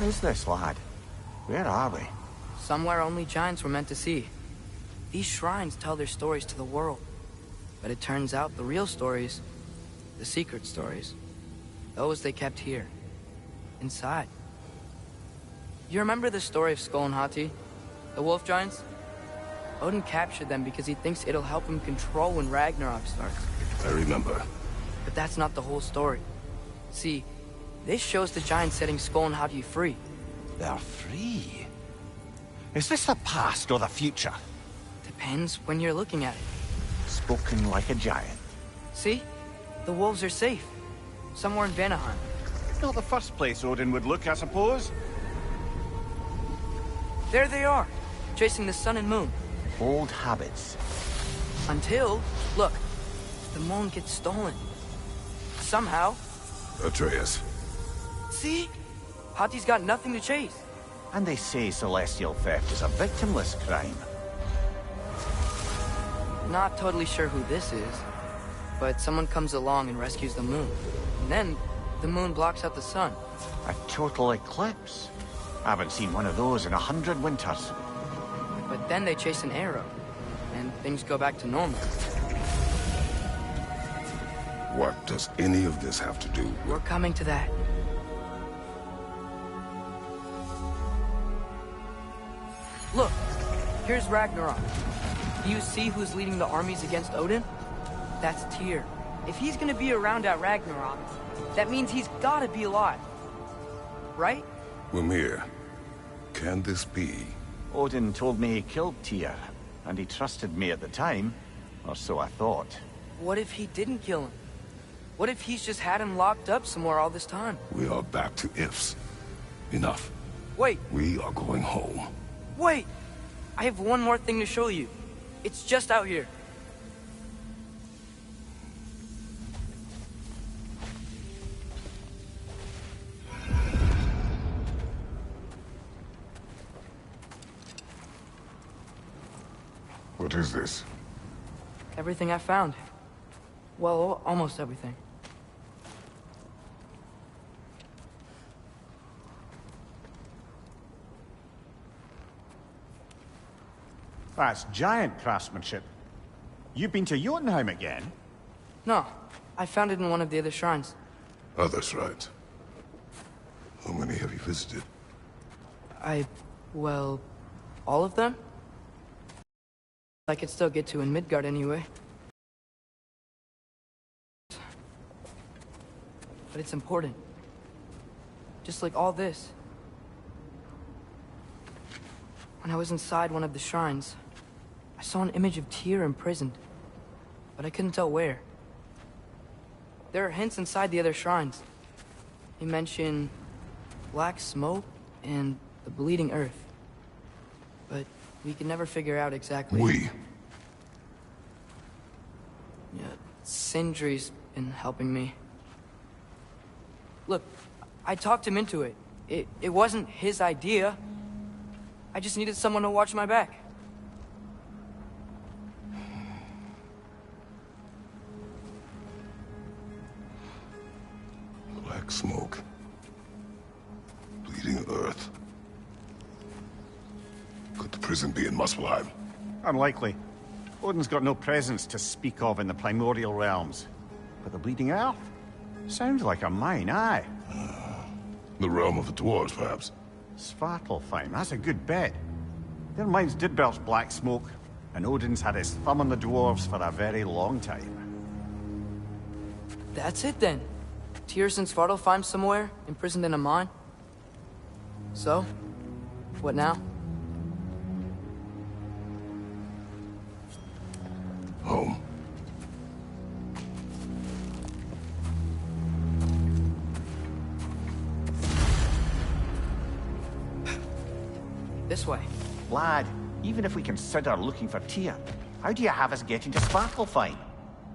is this, lad? Where are we? Somewhere only giants were meant to see. These shrines tell their stories to the world. But it turns out the real stories, the secret stories, those they kept here, inside. You remember the story of Skull and Hati, the wolf giants? Odin captured them because he thinks it'll help him control when Ragnarok starts. I remember. But that's not the whole story. See, this shows the giants setting Skull and Hati free. They're free. Is this the past or the future? Depends when you're looking at it. Spoken like a giant. See? The wolves are safe. Somewhere in Vanaheim. Not the first place Odin would look, I suppose. There they are, chasing the sun and moon. Old habits. Until, look, the moon gets stolen. Somehow. Atreus. See? Hati's got nothing to chase. And they say celestial theft is a victimless crime. Not totally sure who this is, but someone comes along and rescues the moon. And then, the moon blocks out the sun. A total eclipse. I haven't seen one of those in 100 winters. But then they chase an arrow, and things go back to normal. What does any of this have to do with... We're coming to that. Look, here's Ragnarok. Do you see who's leading the armies against Odin? That's Tyr. If he's gonna be around at Ragnarok, that means he's gotta be alive. Right? Mimir, can this be? Odin told me he killed Tyr, and he trusted me at the time, or so I thought. What if he didn't kill him? What if he's just had him locked up somewhere all this time? We are back to ifs. Enough. Wait, We are going home. wait! I have one more thing to show you. It's just out here. What is this? Everything I found. Well, almost everything. That's giant craftsmanship. You've been to Jotunheim again? No, I found it in one of the other shrines. Other shrines. How many have you visited? Well, all of them? I could still get to in Midgard anyway. But it's important. Just like all this. When I was inside one of the shrines, I saw an image of Tyr imprisoned, but I couldn't tell where. There are hints inside the other shrines. They mention black smoke and the bleeding earth. But we can never figure out exactly... We? Yeah, Sindri's been helping me. Look, I talked him into it. It wasn't his idea. I just needed someone to watch my back. Black smoke. Bleeding earth. Could the prison be in Muspelheim? Unlikely. Odin's got no presence to speak of in the primordial realms. But the bleeding earth? Sounds like a mine, aye. The realm of the dwarves, perhaps? Svartalfheim, that's a good bet. Their mines did belch black smoke, and Odin's had his thumb on the dwarves for a very long time. That's it then. Tyr's in Svartalfheim somewhere, imprisoned in a mine. So, what now? Home. This way. Lad, even if we consider looking for Tyr, how do you have us getting to Svartalfheim?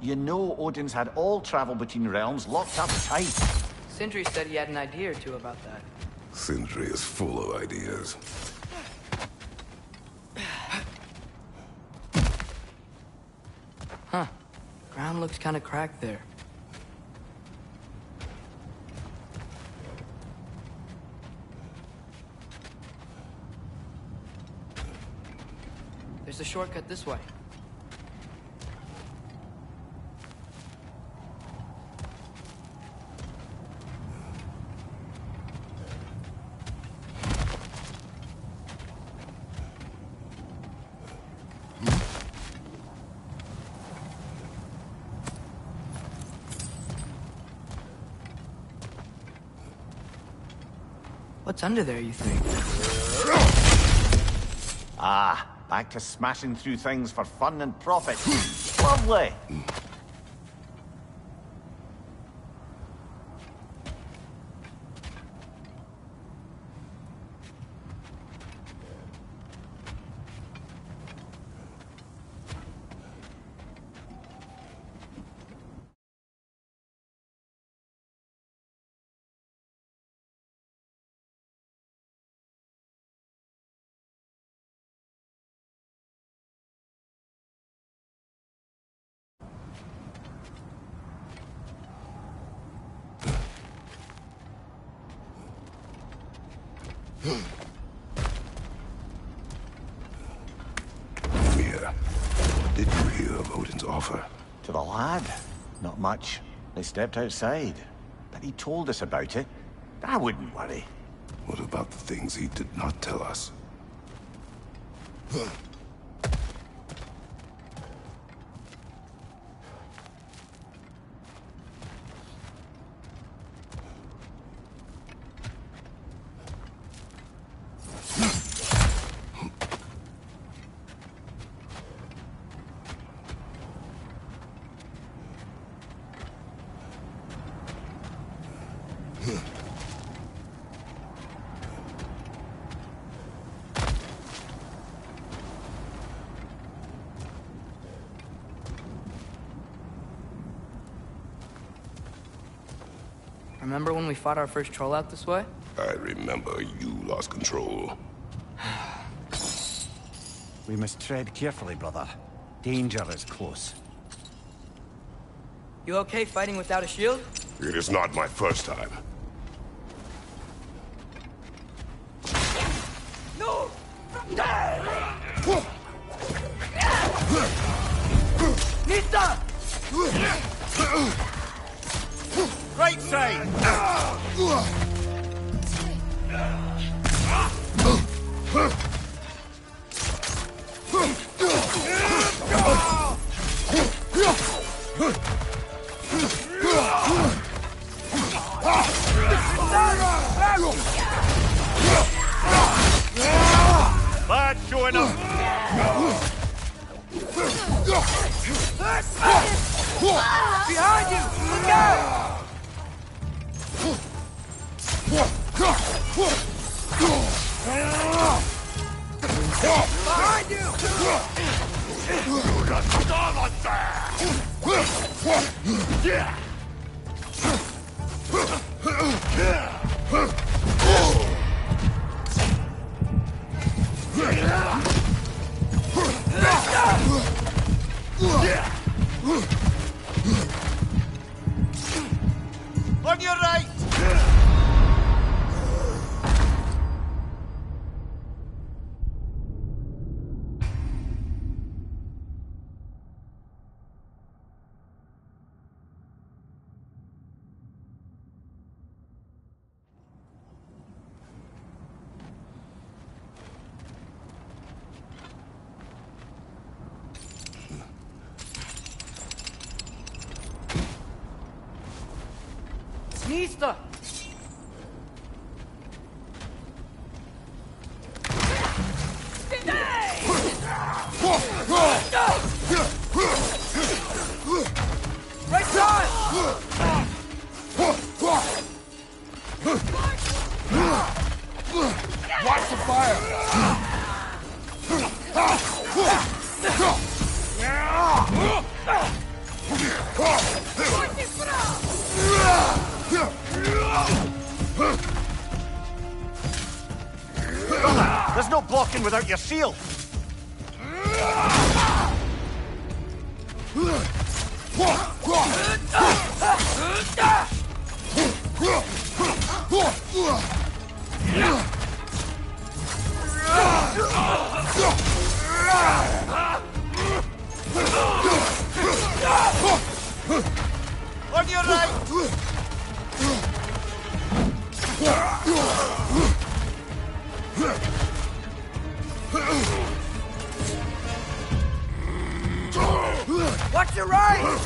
You know Odin's had all travel between realms locked up tight. Sindri said he had an idea or two about that. Sindri is full of ideas. Huh. Ground looks kind of cracked there. There's a shortcut this way. What's under there, you think? Ah, back to smashing through things for fun and profit. Lovely! Mia, what did you hear of Odin's offer? To the lad? Not much. They stepped outside. But he told us about it. I wouldn't worry. What about the things he did not tell us? Remember when we fought our first troll out this way? I remember you lost control. We must tread carefully, brother. Danger is close. You okay fighting without a shield? It is not my first time. No! Nita! Right side! Bad showing up! Behind you! Look out! Behind you! On your right! Nista! Right side! Watch the fire! There's no blocking without your shield! On your right! Watch your right!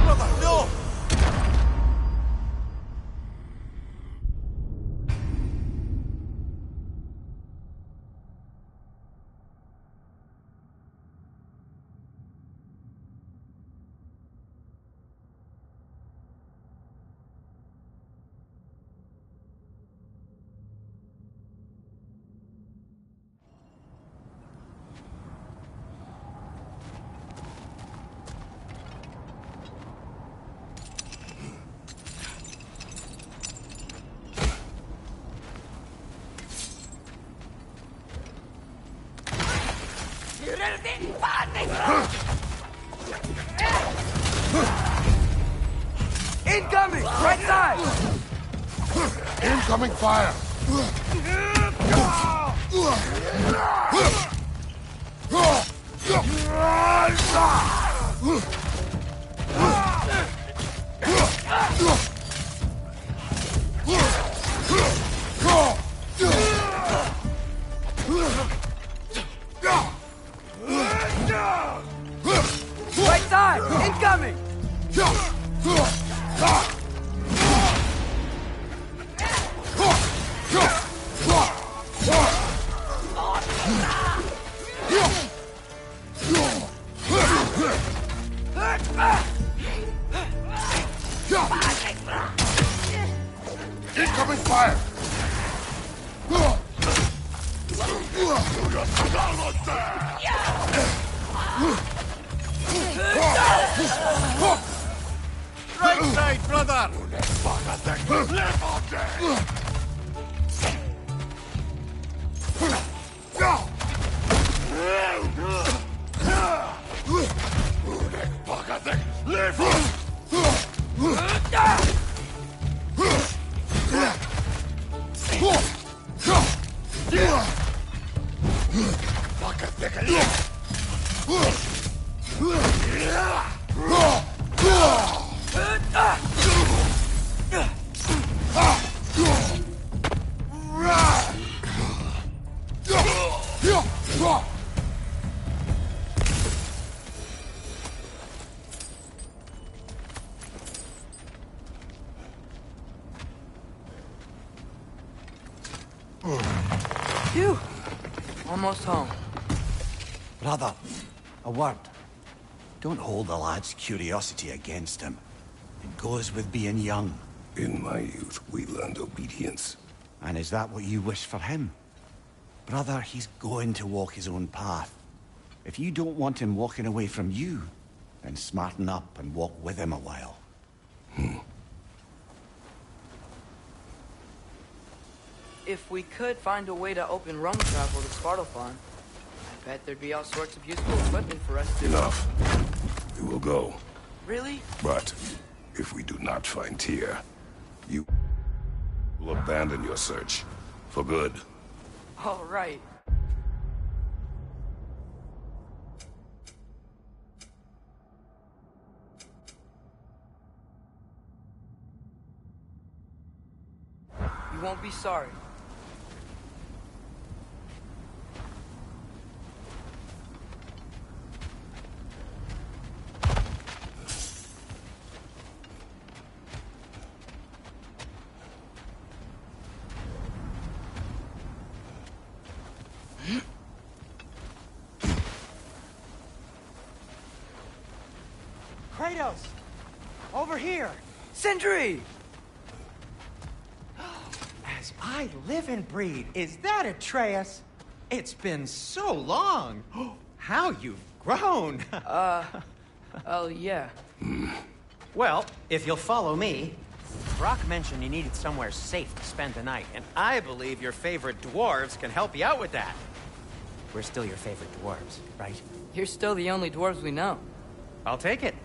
Brother, no! Incoming! Right side! Incoming fire! Right side! Incoming! Incoming fire! Right side, brother! Phew! Almost home. Brother, a word. Don't hold the lad's curiosity against him. It goes with being young. In my youth, we learned obedience. And is that what you wish for him? Brother, he's going to walk his own path. If you don't want him walking away from you, then smarten up and walk with him a while. If we could find a way to open rum travel to Svartalfheim, I bet there'd be all sorts of useful equipment for us to... Enough. We will go. Really? But if we do not find Tyr, you will abandon your search. For good. All right. You won't be sorry. Kratos! Over here! Sentry! As I live and breathe, is that Atreus? It's been so long! How you've grown! Oh, yeah. Well, if you'll follow me, Brock mentioned you needed somewhere safe to spend the night, and I believe your favorite dwarves can help you out with that. We're still your favorite dwarves, right? You're still the only dwarves we know. I'll take it.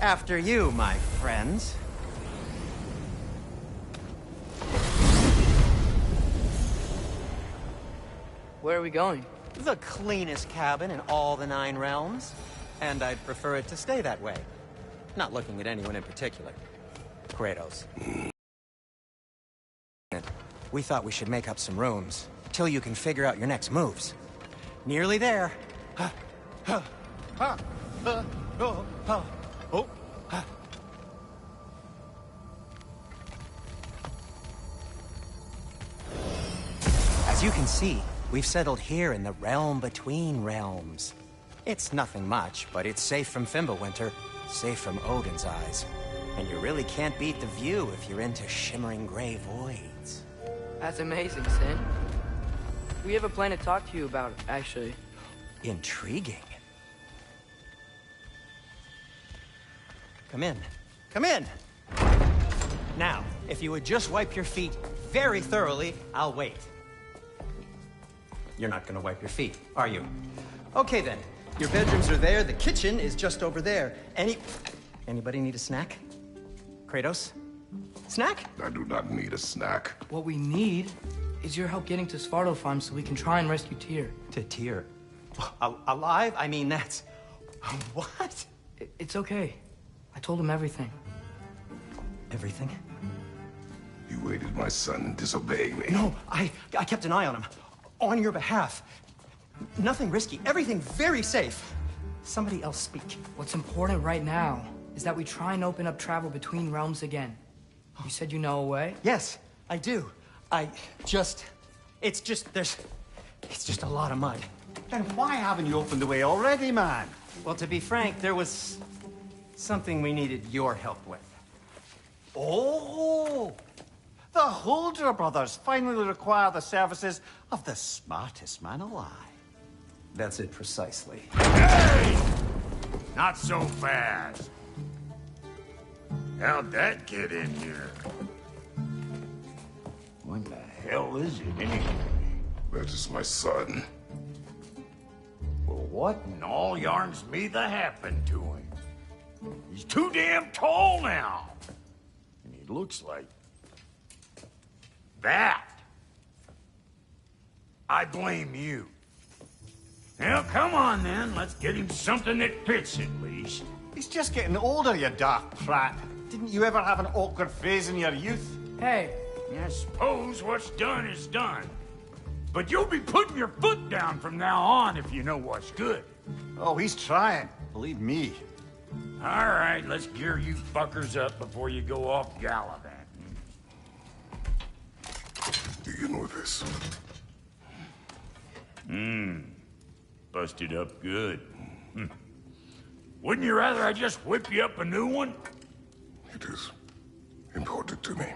After you, my friends. Where are we going? The cleanest cabin in all the 9 realms. And I'd prefer it to stay that way. Not looking at anyone in particular. Kratos. We thought we should make up some rooms, till you can figure out your next moves. Nearly there. As you can see, we've settled here in the realm between realms. It's nothing much, but it's safe from Fimbulwinter, safe from Odin's eyes. And you really can't beat the view if you're into shimmering gray voids. That's amazing, Sin. We have a plan to talk to you about, actually. Intriguing. Come in. Come in! Now, if you would just wipe your feet very thoroughly, I'll wait. You're not gonna wipe your feet, are you? Okay then. Your bedrooms are there, the kitchen is just over there. Anybody need a snack? Kratos? Snack? I do not need a snack. What we need is your help getting to Svartalfheim so we can try and rescue Tyr. To Tyr? Alive? I mean, that's... What? It's okay. I told him everything. Everything? You aided my son in disobeying me. No, I kept an eye on him. On your behalf. Nothing risky. Everything very safe. Somebody else speak. What's important right now is that we try and open up travel between realms again. You said you know a way? Yes, I do. It's just a lot of mud. Then why haven't you opened the way already, man? Well, to be frank, there was something we needed your help with. Oh! The Holder brothers finally require the services of the smartest man alive. That's it precisely. Hey! Not so fast. How'd that get in here? What the hell is it anyway? That is my son. Well, what in all yarns me that happened to him? He's too damn tall now. And he looks like... that. I blame you. Well, come on then. Let's get him something that fits at least. He's just getting older, you dark prat. Didn't you ever have an awkward phase in your youth? Hey, I suppose what's done is done. But you'll be putting your foot down from now on if you know what's good. Oh, he's trying. Believe me. All right, let's gear you fuckers up before you go off gallivanting. Begin with this. Busted up good. Wouldn't you rather I just whip you up a new one? It is important to me.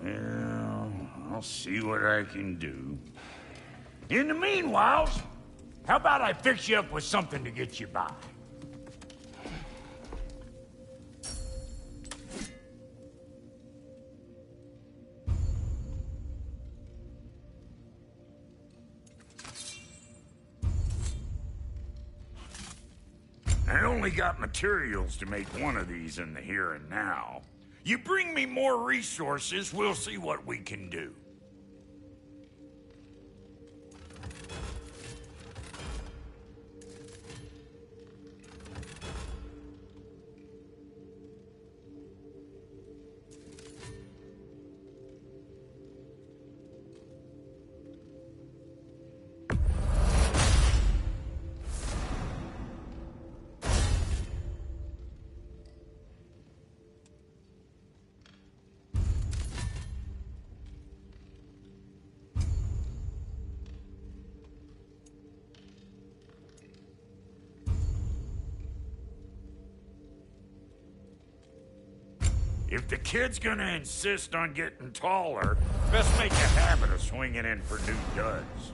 Well, I'll see what I can do. In the meanwhile, how about I fix you up with something to get you by? I only got materials to make one of these in the here and now. You bring me more resources, we'll see what we can do. If the kid's gonna insist on getting taller, best make a habit of swinging in for new duds.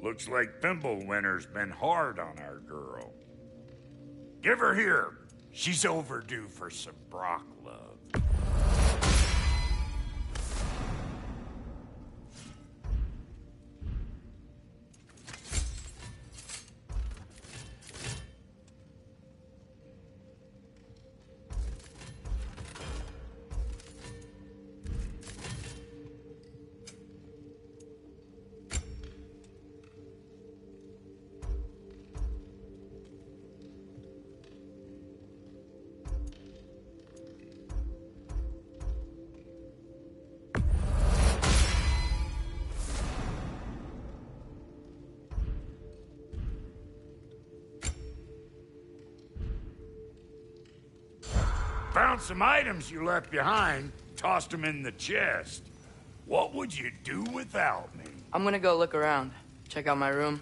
Looks like Thimblewinter's been hard on our girl. Give her here. She's overdue for some Brock love. Found some items you left behind, tossed them in the chest. What would you do without me? I'm gonna go look around, check out my room.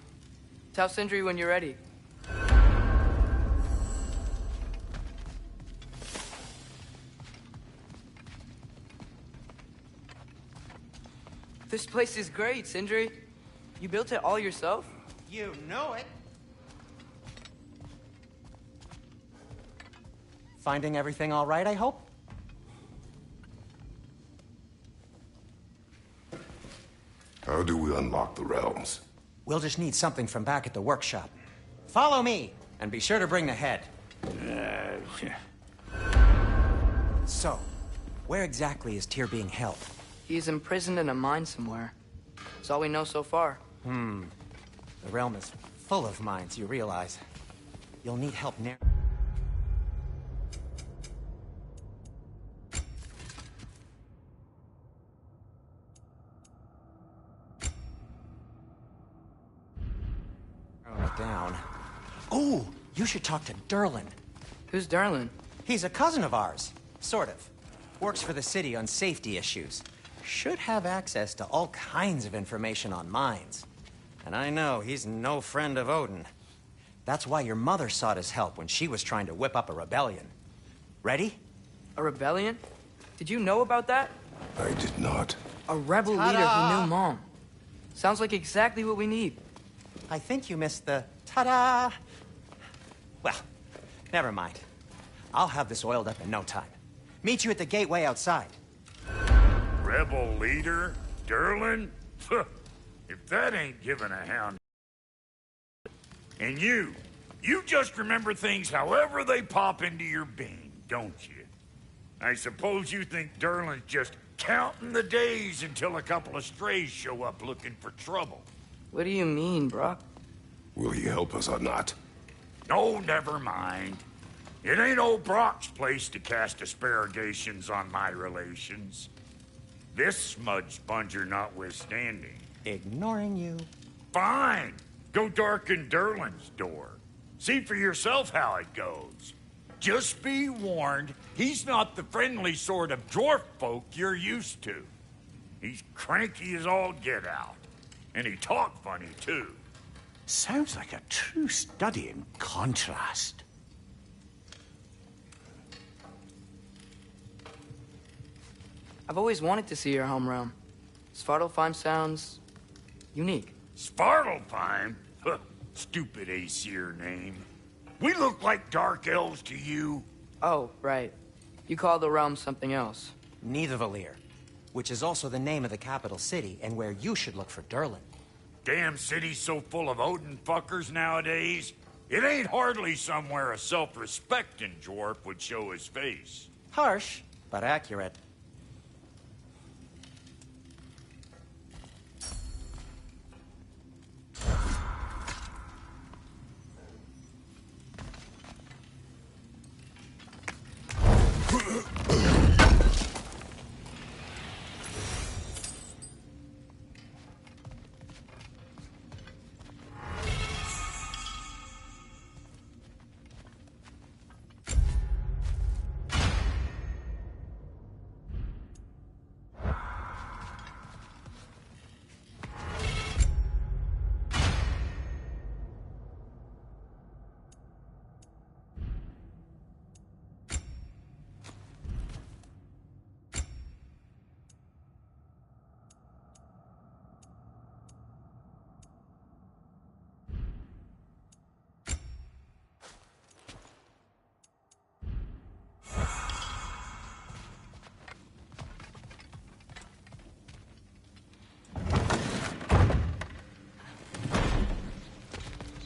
Tell Sindri when you're ready. This place is great, Sindri. You built it all yourself? You know it. Finding everything all right, I hope? How do we unlock the realms? We'll just need something from back at the workshop. Follow me, and be sure to bring the head. So, where exactly is Tyr being held? He's imprisoned in a mine somewhere. That's all we know so far. The realm is full of mines, you realize. You'll need help narrowing it down. Oh, you should talk to Durlin. Who's Durlin? He's a cousin of ours, sort of. Works for the city on safety issues. Should have access to all kinds of information on mines. And I know he's no friend of Odin. That's why your mother sought his help when she was trying to whip up a rebellion. Ready? A rebellion? Did you know about that? I did not. A rebel leader who knew Mom. Sounds like exactly what we need. I think you missed the ta-da. Well, never mind. I'll have this oiled up in no time. Meet you at the gateway outside. Rebel leader? Durlin? If that ain't giving a hound. And you just remember things however they pop into your bean, don't you? I suppose you think Durlin's just counting the days until a couple of strays show up looking for trouble. What do you mean, Brock? Will he help us or not? No, never mind. It ain't old Brock's place to cast asparagations on my relations. This smudge sponger notwithstanding. Ignoring you. Fine. Go darken Durlin's door. See for yourself how it goes. Just be warned, he's not the friendly sort of dwarf folk you're used to. He's cranky as all get out. And he talk funny, too. Sounds like a true study in contrast. I've always wanted to see your home realm. Svartalfheim sounds unique. Svartalfheim? Huh, stupid Aesir name. We look like dark elves to you. Oh, right. You call the realm something else. Nidavellir, which is also the name of the capital city and where you should look for Durlin. Damn city's so full of Odin fuckers nowadays. It ain't hardly somewhere a self-respecting dwarf would show his face. Harsh, but accurate.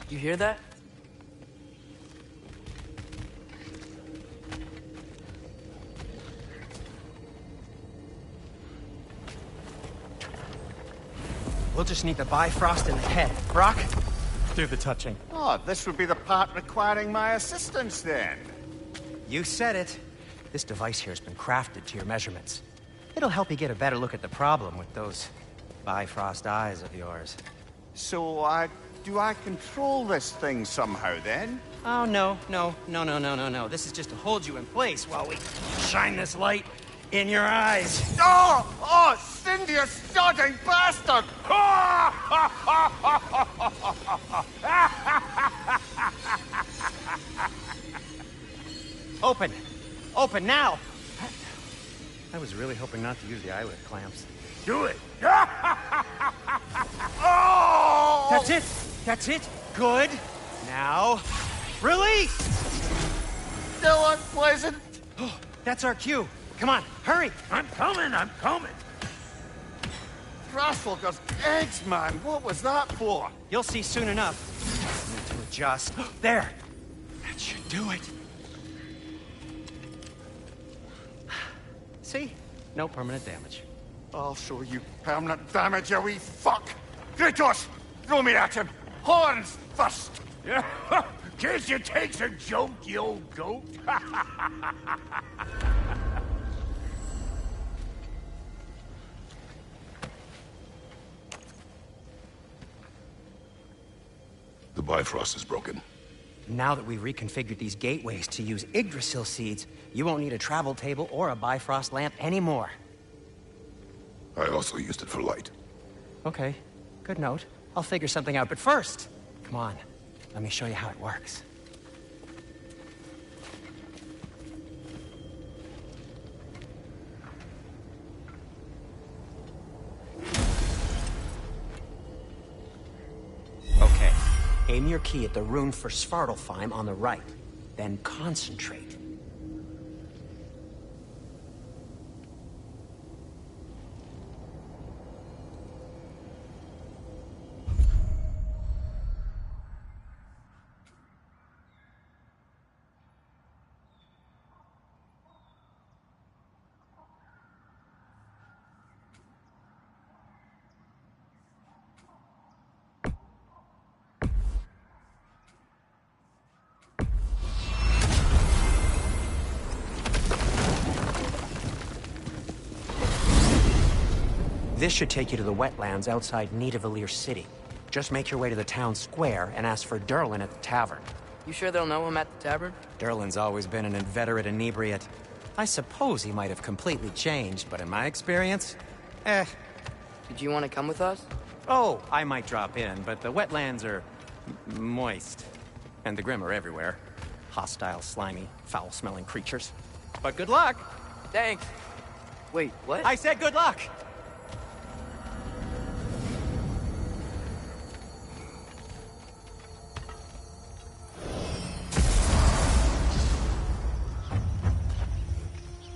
You hear that? We'll just need the Bifrost in the head. Brock, do the touching. Oh, this would be the part requiring my assistance, then. You said it. This device here has been crafted to your measurements. It'll help you get a better look at the problem with those Bifrost eyes of yours. So, do I control this thing somehow, then? Oh, no. This is just to hold you in place while we shine this light in your eyes. Oh, Cindy, you sodding bastard! Open now! I was really hoping not to use the eyelid clamps. Do it! Oh! That's it! Good! Now, release! Still unpleasant. Oh, that's our cue. Come on, hurry! I'm coming! Grasshopper's eggs, man. What was that for? You'll see soon enough. Need to adjust. There! That should do it. See? No permanent damage. I'll show you permanent damage, you wee fuck! Kratos! Throw me at him! Horns first! Yeah. Guess you takes a joke, you old goat. The Bifrost is broken. Now that we've reconfigured these gateways to use Yggdrasil seeds, you won't need a travel table or a Bifrost lamp anymore. I also used it for light. Okay, good note. I'll figure something out, but first, come on, let me show you how it works. Okay, aim your key at the rune for Svartalfheim on the right, then concentrate. This should take you to the wetlands outside Nidavellir City. Just make your way to the town square and ask for Durlin at the tavern. You sure they'll know him at the tavern? Durlin's always been an inveterate inebriate. I suppose he might have completely changed, but in my experience, Did you want to come with us? Oh, I might drop in, but the wetlands are moist. And the Grim are everywhere. Hostile, slimy, foul-smelling creatures. But good luck! Thanks. Wait, what? I said good luck!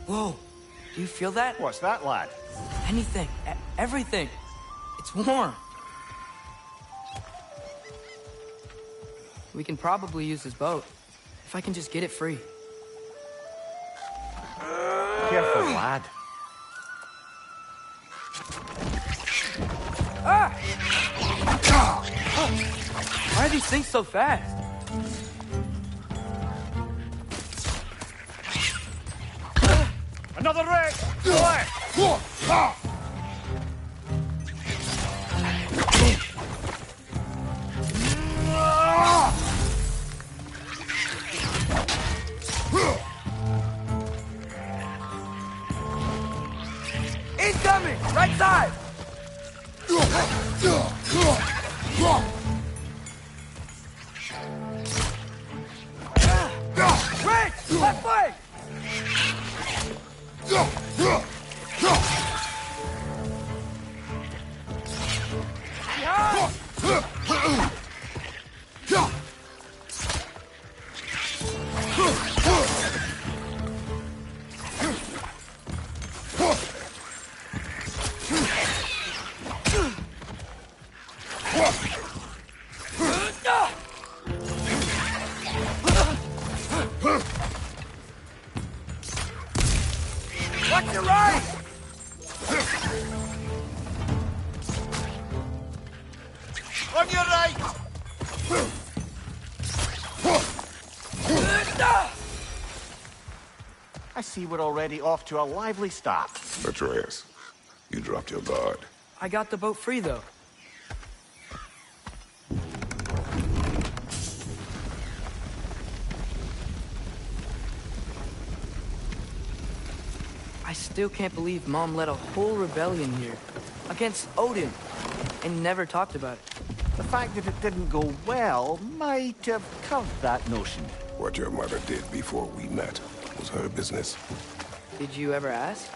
Whoa, do you feel that? What's that, lad? Anything, everything. It's warm. We can probably use this boat, if I can just get it free. Careful, lad. Ah! Why are these things so fast? to the right! Left! Incoming! Right side! Rich! Left flank! Watch your right! On your right! I see we're already off to a lively start. Atreus, you dropped your guard. I got the boat free, though. I still can't believe Mom led a whole rebellion here. Against Odin. And never talked about it. The fact that it didn't go well might have curved that notion. What your mother did before we met was her business. Did you ever ask?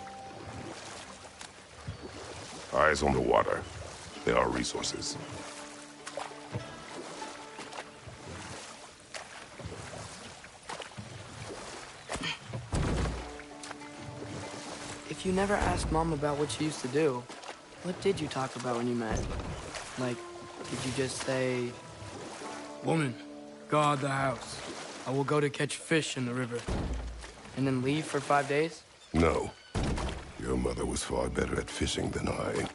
Eyes on the water. There are resources. If you never asked Mom about what she used to do, what did you talk about when you met? Like, did you just say, "Woman, guard the house. I will go to catch fish in the river," and then leave for 5 days? No. Your mother was far better at fishing than I.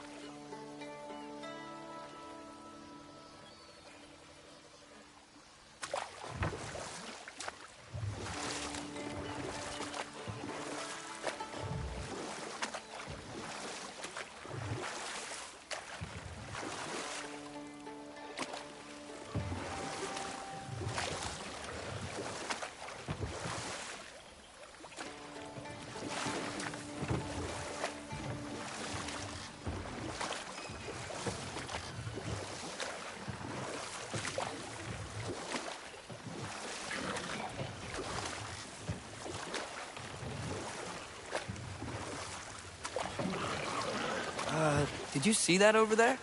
Did you see that over there?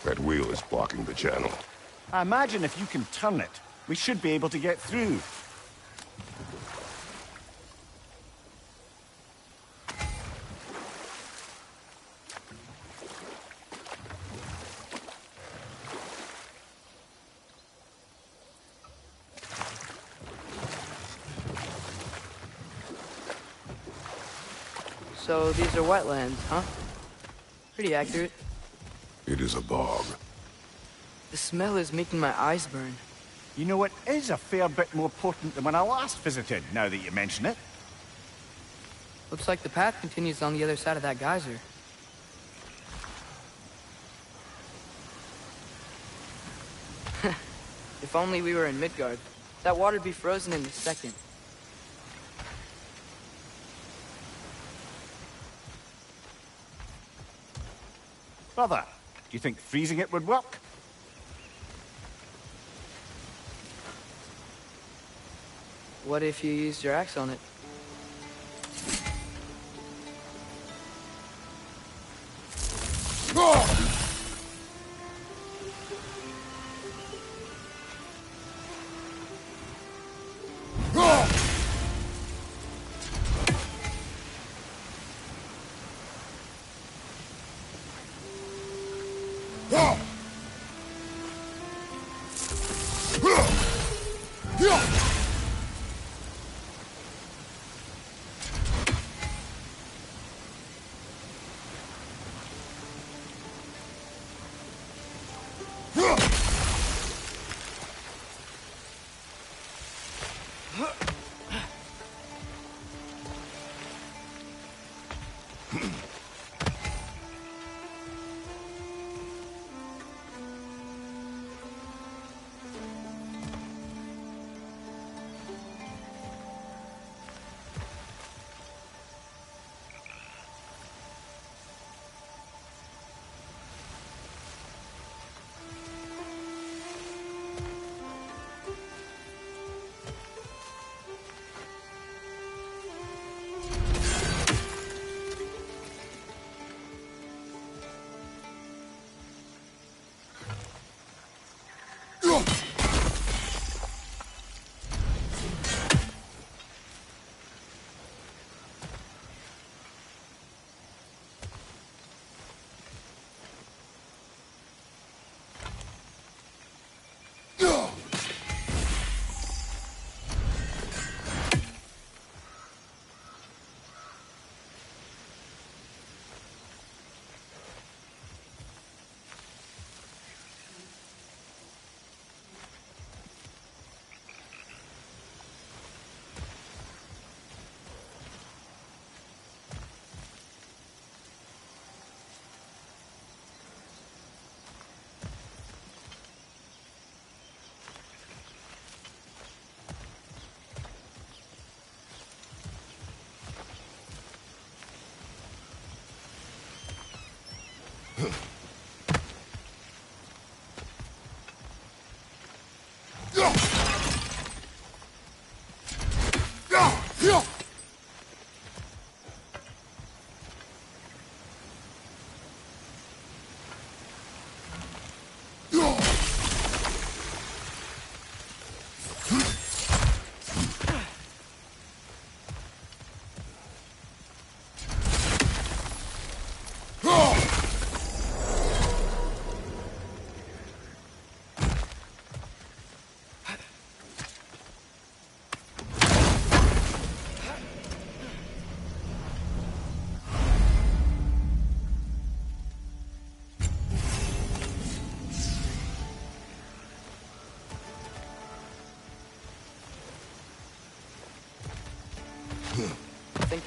That wheel is blocking the channel. I imagine if you can turn it, we should be able to get through. So these are wetlands, huh? Pretty accurate. It is a bog. The smell is making my eyes burn. You know, it is a fair bit more potent than when I last visited, now that you mention it. Looks like the path continues on the other side of that geyser. If only we were in Midgard. That water'd be frozen in a second. Brother, do you think freezing it would work? What if you used your axe on it?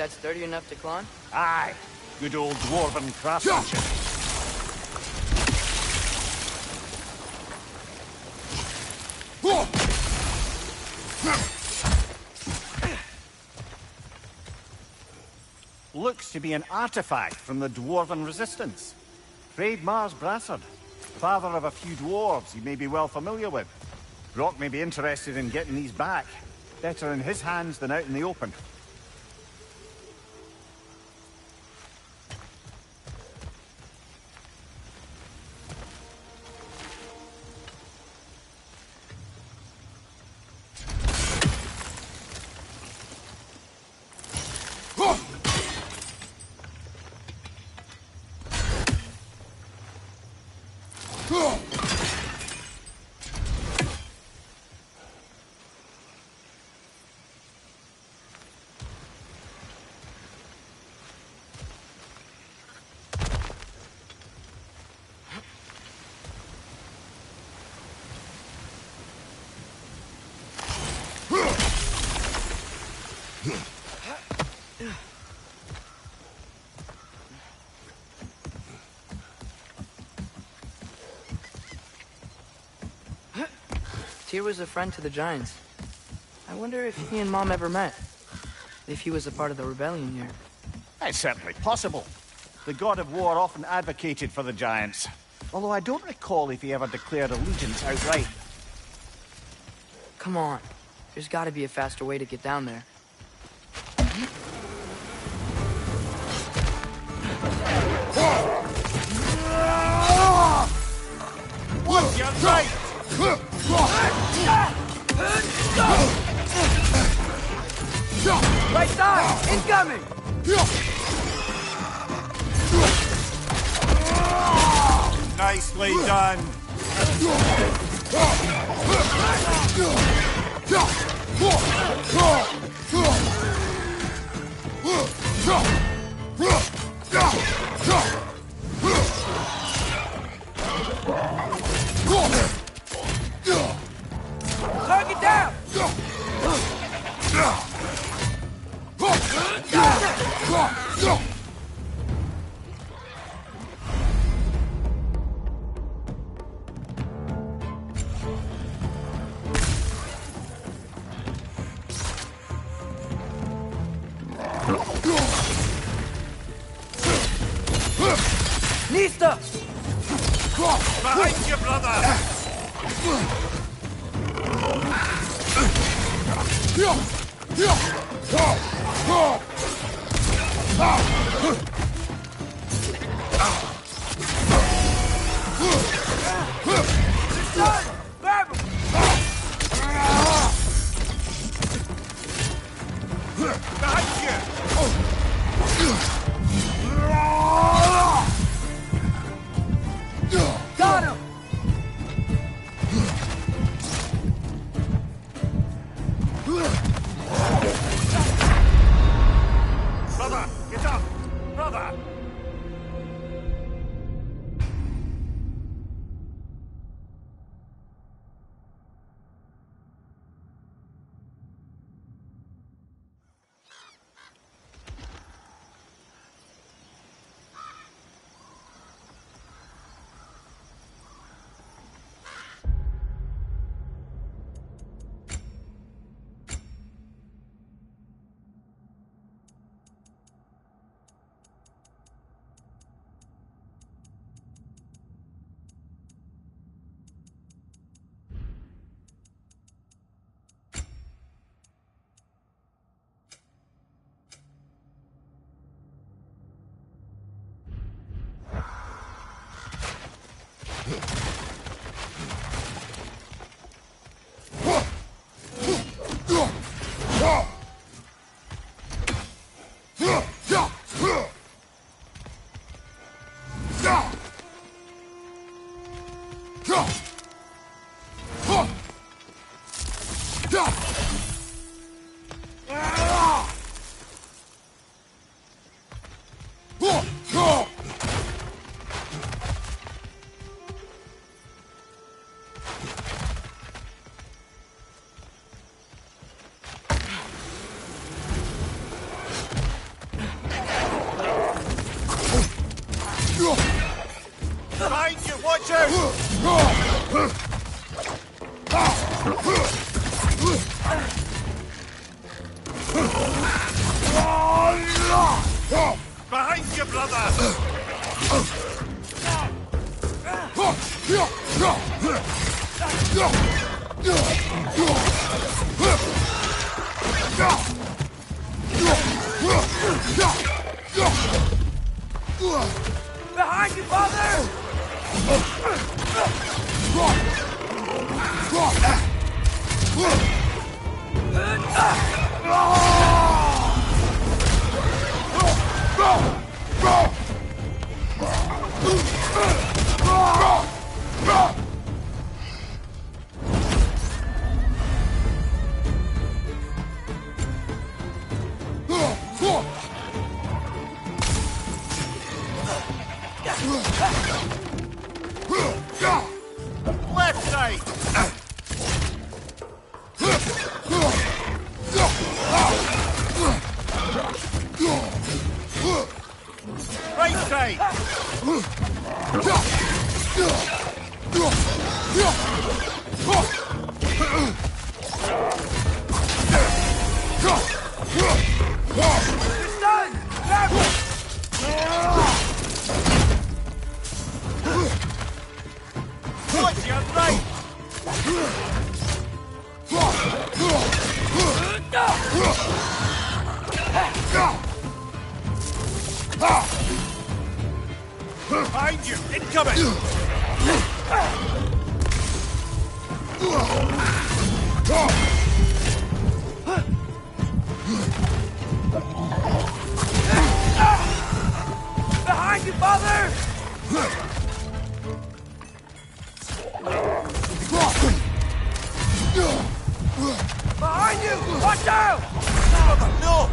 that sturdy enough to climb? Aye. Good old dwarven craftsmanship. Looks to be an artifact from the dwarven resistance. Freyed Mars Brassard, father of a few dwarves you may be well familiar with. Brock may be interested in getting these back. Better in his hands than out in the open. Tyr was a friend to the Giants. I wonder if he and Mom ever met. If he was a part of the rebellion here. It's certainly possible. The god of war often advocated for the Giants. Although I don't recall if he ever declared allegiance outright. Come on. There's gotta be a faster way to get down there. What's your right? Right side! Incoming! Nicely done. Target down! Nista! Behind you, brother! Grab him! Behind you! Got him! Brother, get up! Brother! Behind you! Watch out! Behind you, brother! Behind you, father! Left side! Right side! It's done! Grab it! Watch your right! Behind you! Incoming! Behind you, father! Behind you! Watch out! No!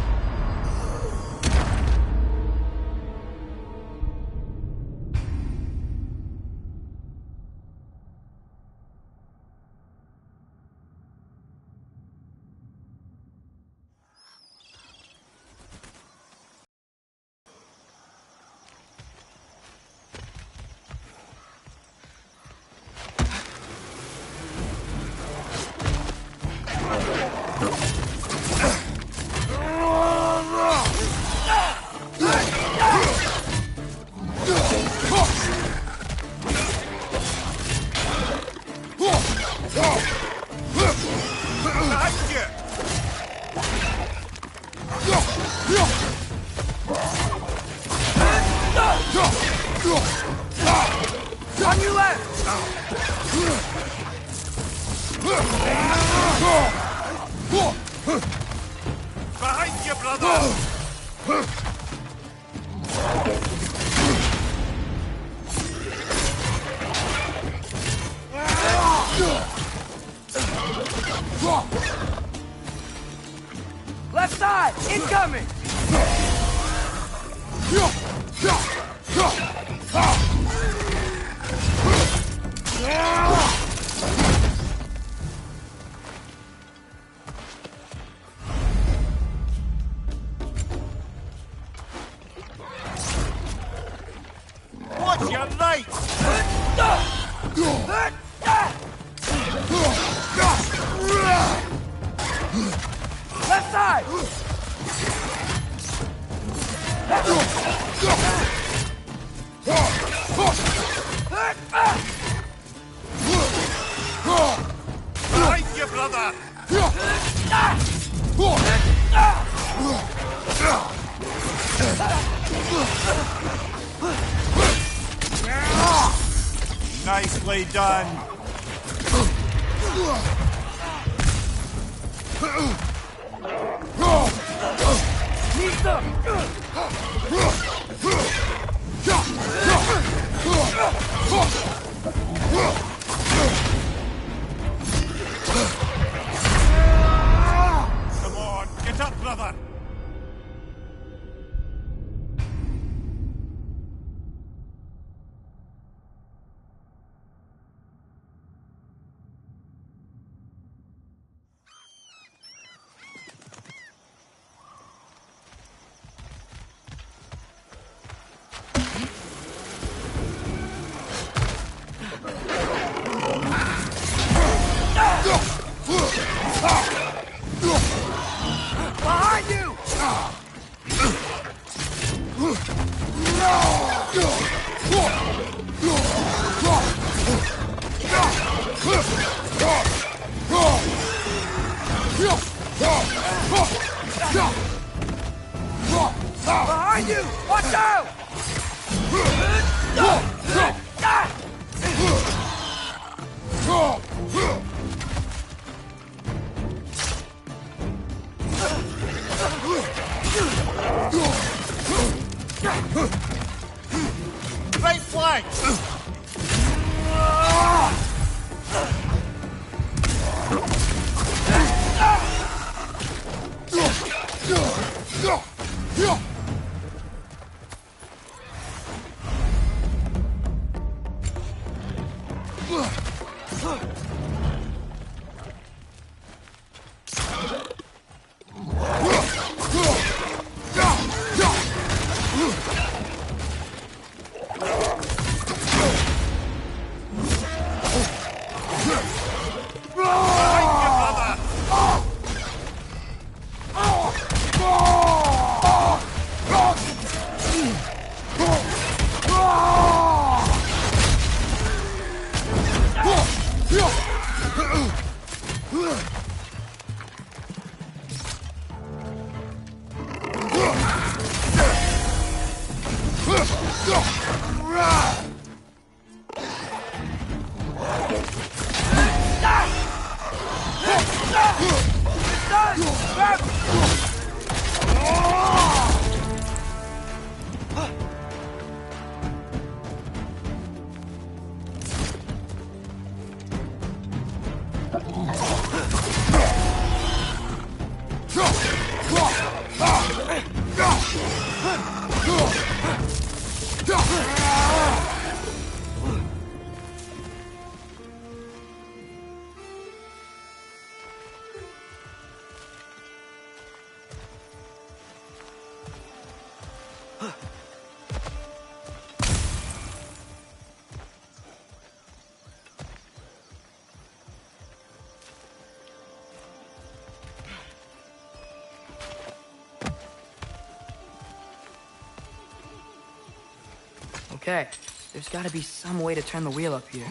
Behind you! On your left! Behind you, brother! Left side! Incoming! Watch your right! Left side! Behind you, brother! Nicely done! Need them! Come on, get up, brother! Okay, there's gotta be some way to turn the wheel up here.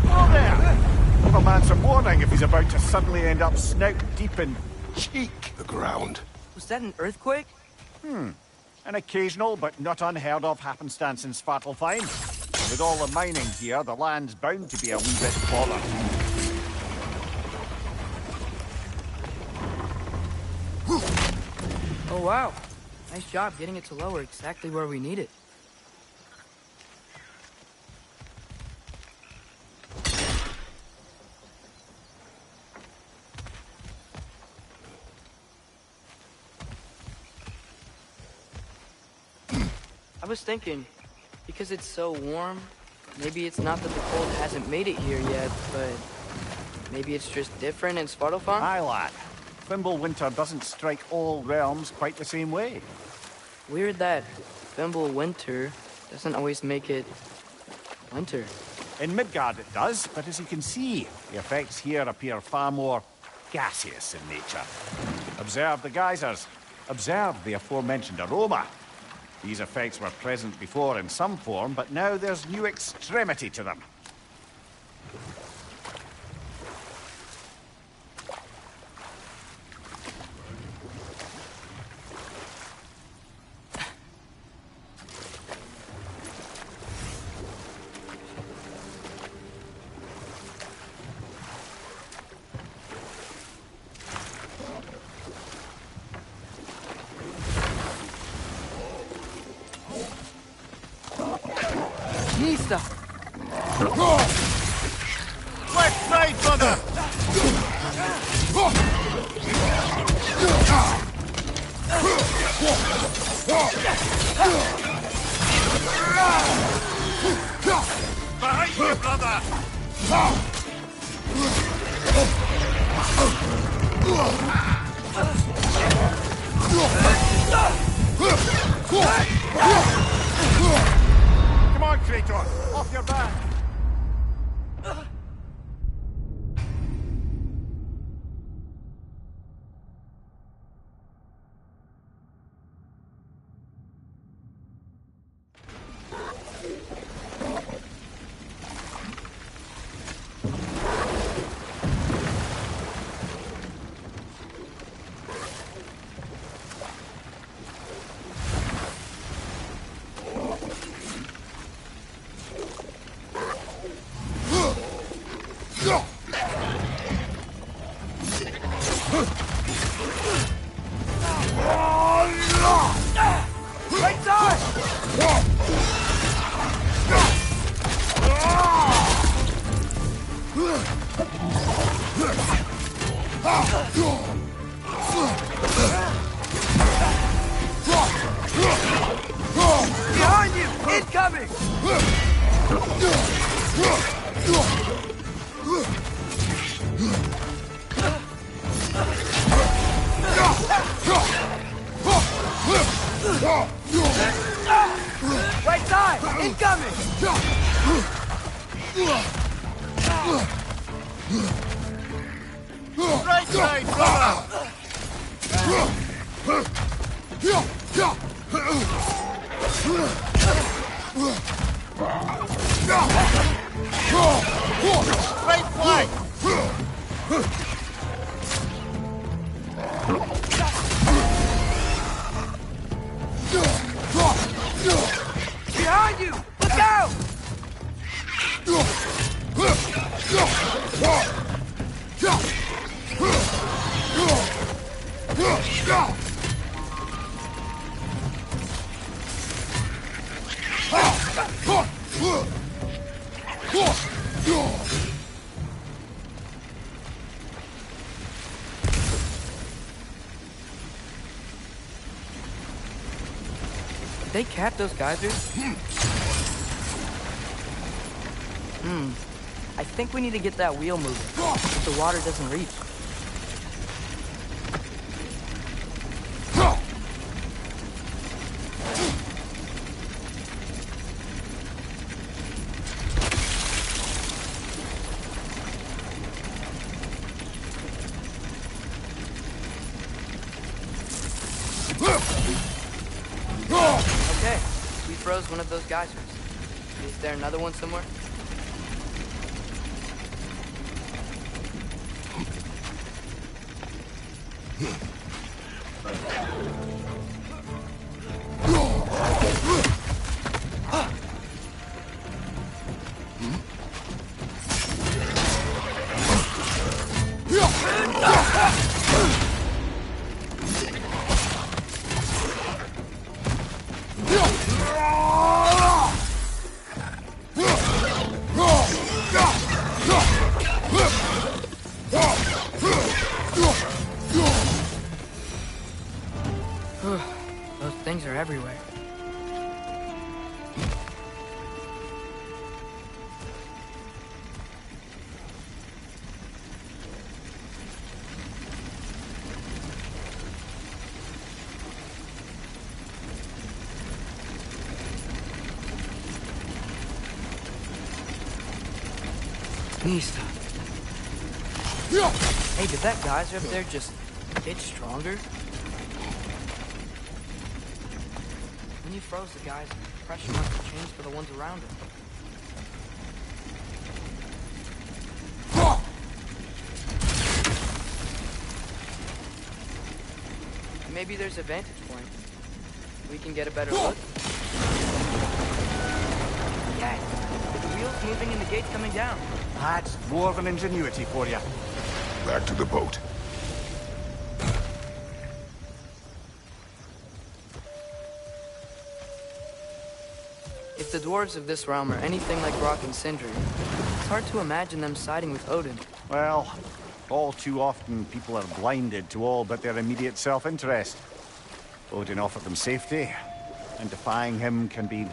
Oh there! Give a man some warning if he's about to suddenly end up snout deep in cheek. The ground. Was that an earthquake? An occasional but not unheard of happenstance in Svartalfheim. With all the mining here, the land's bound to be a wee bit bothered. Oh wow, nice job getting it to lower exactly where we need it. I was thinking, because it's so warm, maybe it's not that the cold hasn't made it here yet, but maybe it's just different in Svartalfheim? Aye, lad. Winter doesn't strike all realms quite the same way. Weird that Winter doesn't always make it winter. In Midgard it does, but as you can see, the effects here appear far more gaseous in nature. Observe the geysers. Observe the aforementioned aroma. These effects were present before in some form, but now there's new extremity to them. Nista! Left side, brother! Behind you, brother! Come on, Kratos! Off your back! Right side! Incoming! Right side, brother! Right flank! Behind you! Look out! Did they cap those geysers? I think we need to get that wheel moving, so the water doesn't reach. Okay, we froze one of those geysers. Is there another one somewhere? Those things are everywhere. Mista. Hey, did that geyser up there just get stronger? When you froze the geyser, the pressure must have changed for the ones around it. Maybe there's a vantage point. We can get a better look. Yeah, the wheel's moving and the gate's coming down. That's dwarven ingenuity for you. Back to the boat. If the dwarves of this realm are anything like Rock and Sindri, it's hard to imagine them siding with Odin. Well, all too often people are blinded to all but their immediate self-interest. Odin offered them safety, and defying him can be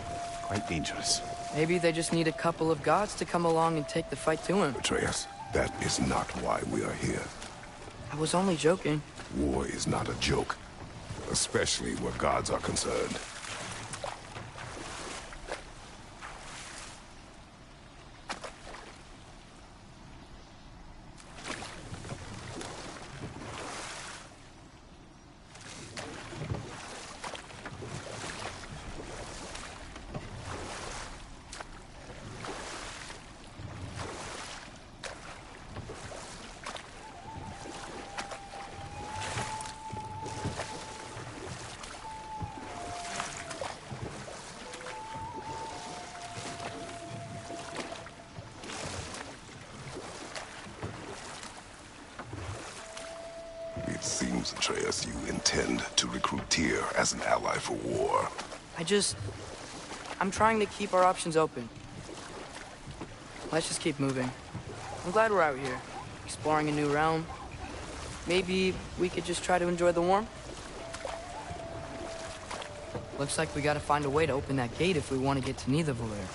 quite dangerous. Maybe they just need a couple of gods to come along and take the fight to him. Atreus, that is not why we are here. I was only joking. War is not a joke, especially where gods are concerned. It seems, Atreus, you intend to recruit Tyr as an ally for war. I'm trying to keep our options open. Let's just keep moving. I'm glad we're out here, exploring a new realm. Maybe we could just try to enjoy the warmth? Looks like we gotta find a way to open that gate if we want to get to Nidavellir.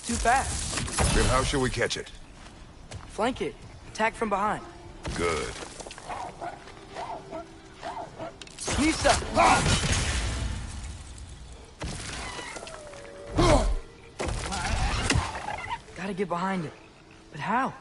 too fast. Then how shall we catch it? Flank it. Attack from behind. Good. Nisa! Gotta get behind it. But how?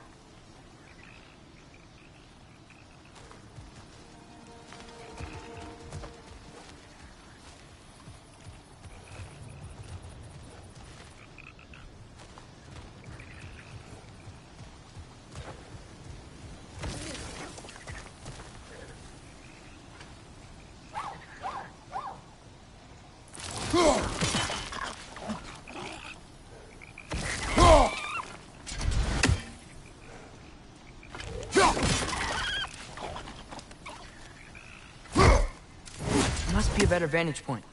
Must be a better vantage point.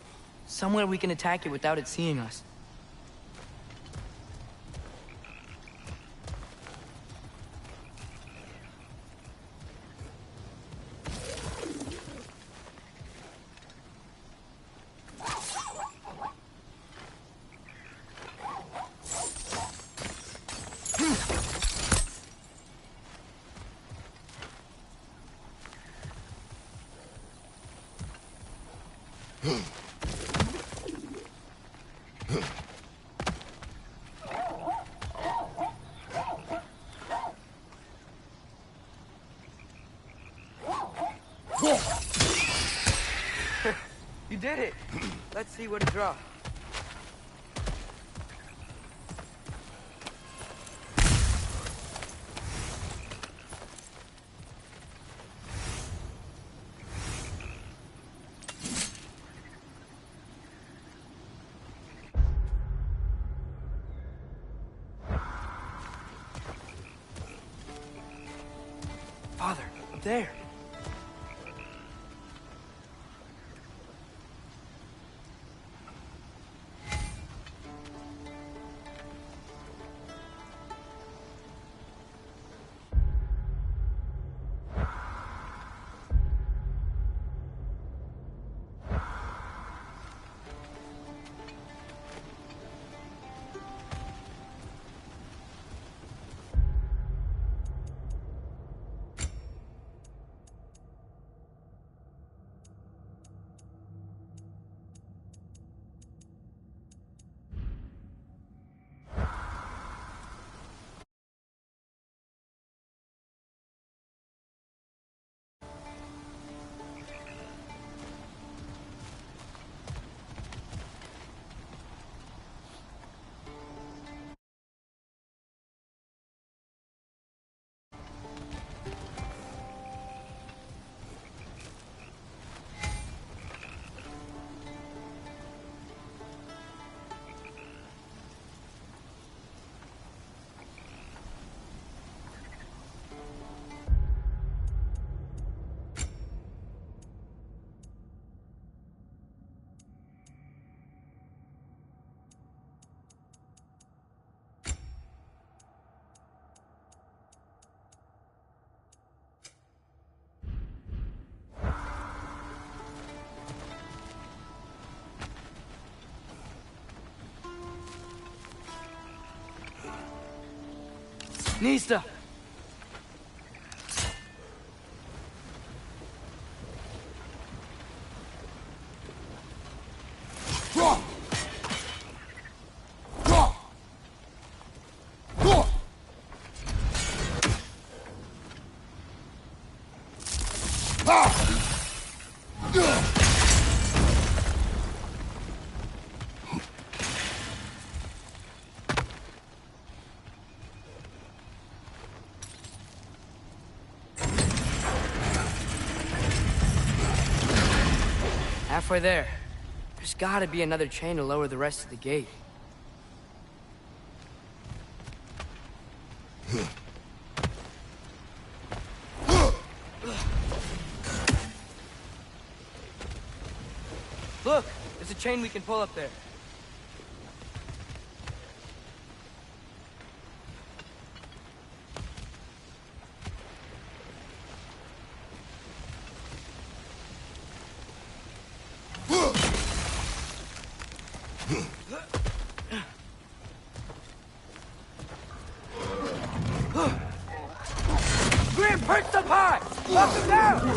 Somewhere we can attack it without it seeing us. You did it! Let's see what to draw. Father, there! Nista! Halfway there. There's gotta be another chain to lower the rest of the gate. Look! There's a chain we can pull up there. Knock him down!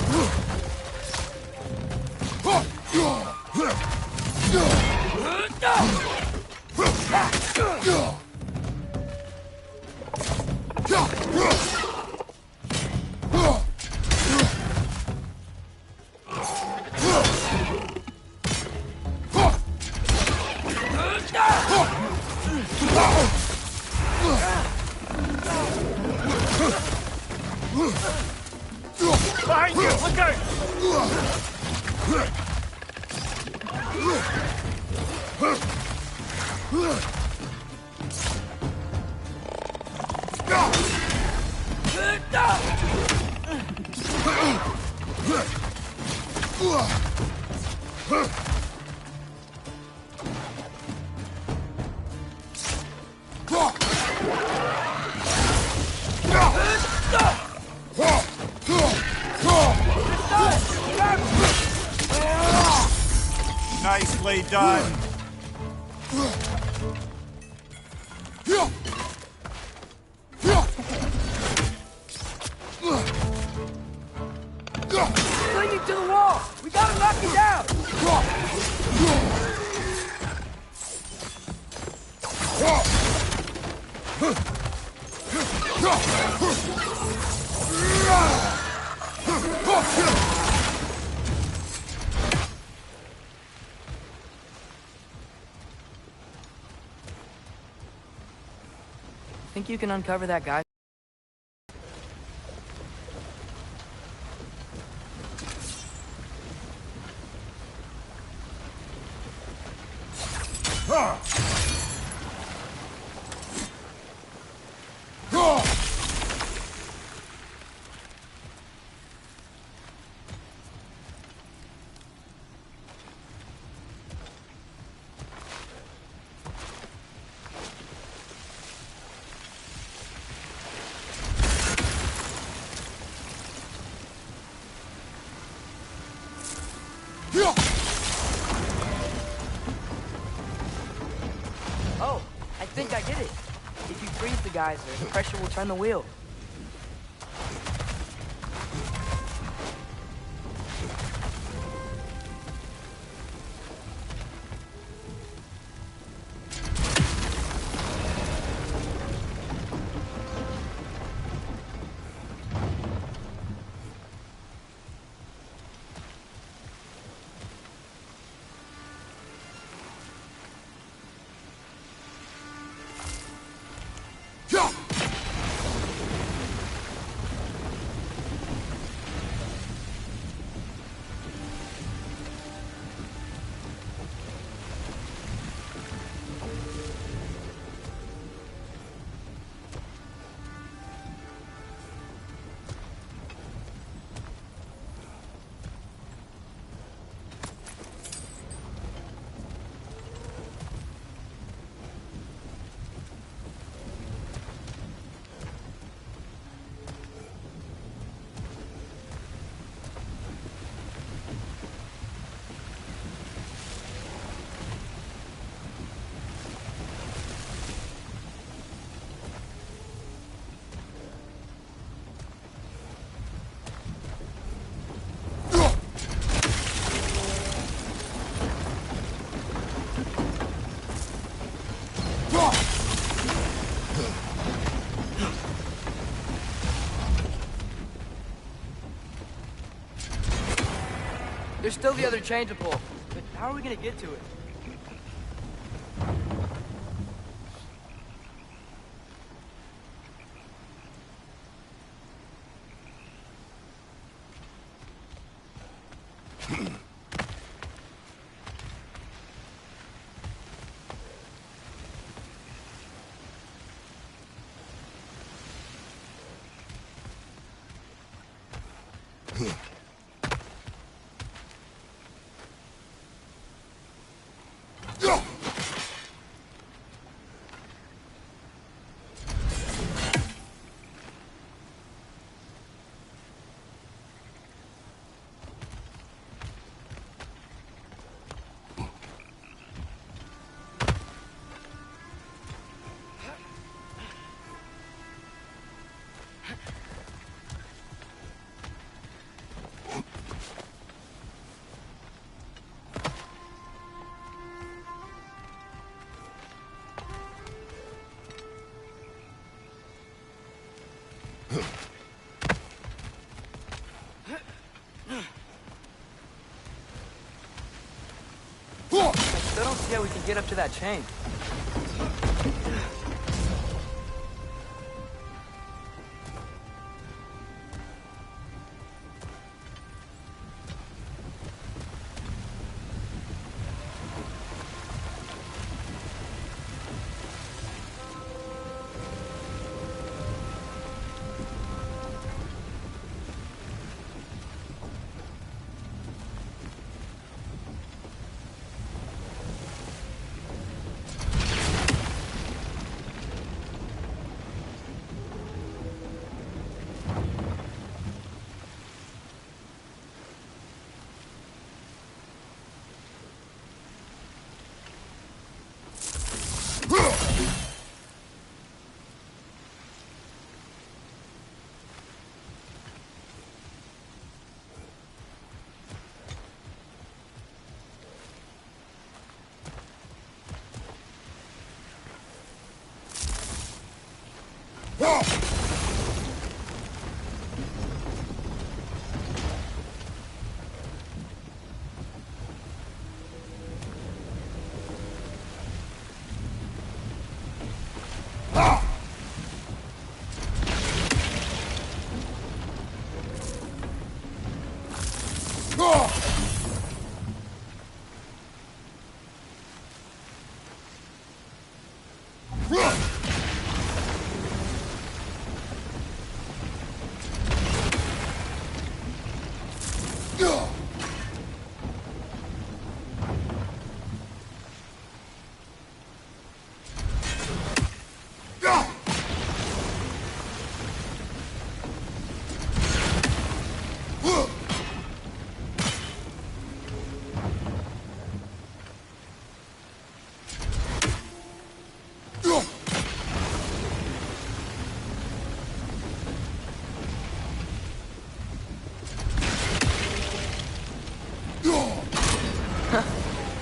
Behind you! Look out! Nicely done. Clinging to the wall! We gotta knock him down! Think you can uncover that guy? Oh, I think I get it. If you freeze the geyser, the pressure will turn the wheel. There's still the other chain to pull, but how are we gonna get to it? I still don't see how we can get up to that chain.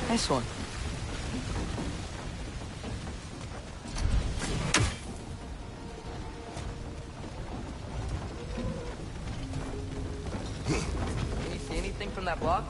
Nice one. Can you see anything from that block?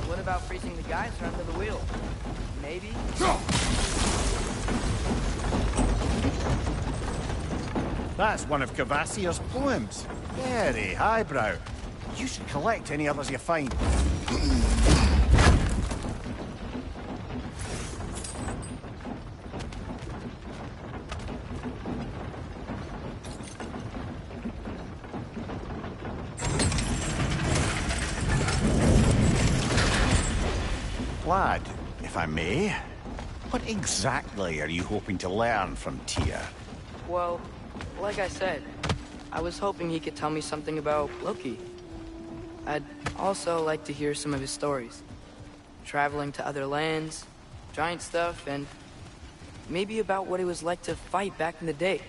What about freezing the geyser under the wheel? Maybe? That's one of Cavassier's poems. Very highbrow. You should collect any others you find. Lad, if I may, what exactly are you hoping to learn from Tyr? Well, like I said, I was hoping he could tell me something about Loki. I'd also like to hear some of his stories. Traveling to other lands, giant stuff, and maybe about what it was like to fight back in the day.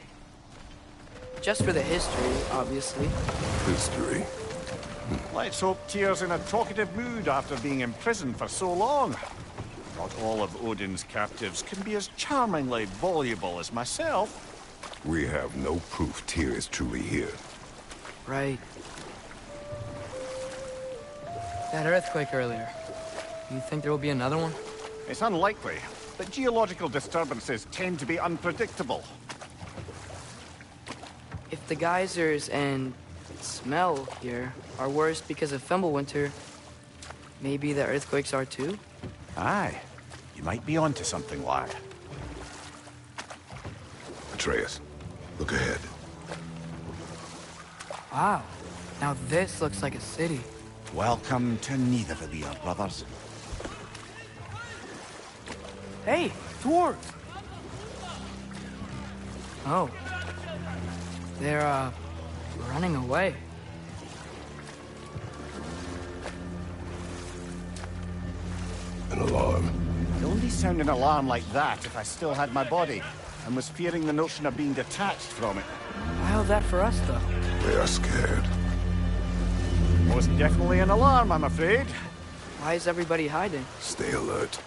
Just for the history, obviously. History? Let's hope Tyr's in a talkative mood after being imprisoned for so long. Not all of Odin's captives can be as charmingly voluble as myself. We have no proof Tyr is truly here. Right. That earthquake earlier. You think there will be another one? It's unlikely, but geological disturbances tend to be unpredictable. If the geysers and smell here are worse because of Fimbulwinter, maybe the earthquakes are too? Aye. You might be onto something, lad. Atreus, look ahead. Wow. Now this looks like a city. Welcome to Nidavellir, brothers. Hey, dwarves! Oh. They're, running away. An alarm. I'd only sound an alarm like that if I still had my body, and was fearing the notion of being detached from it. Why all that for us, though? They are scared. Most definitely an alarm, I'm afraid. Why is everybody hiding? Stay alert.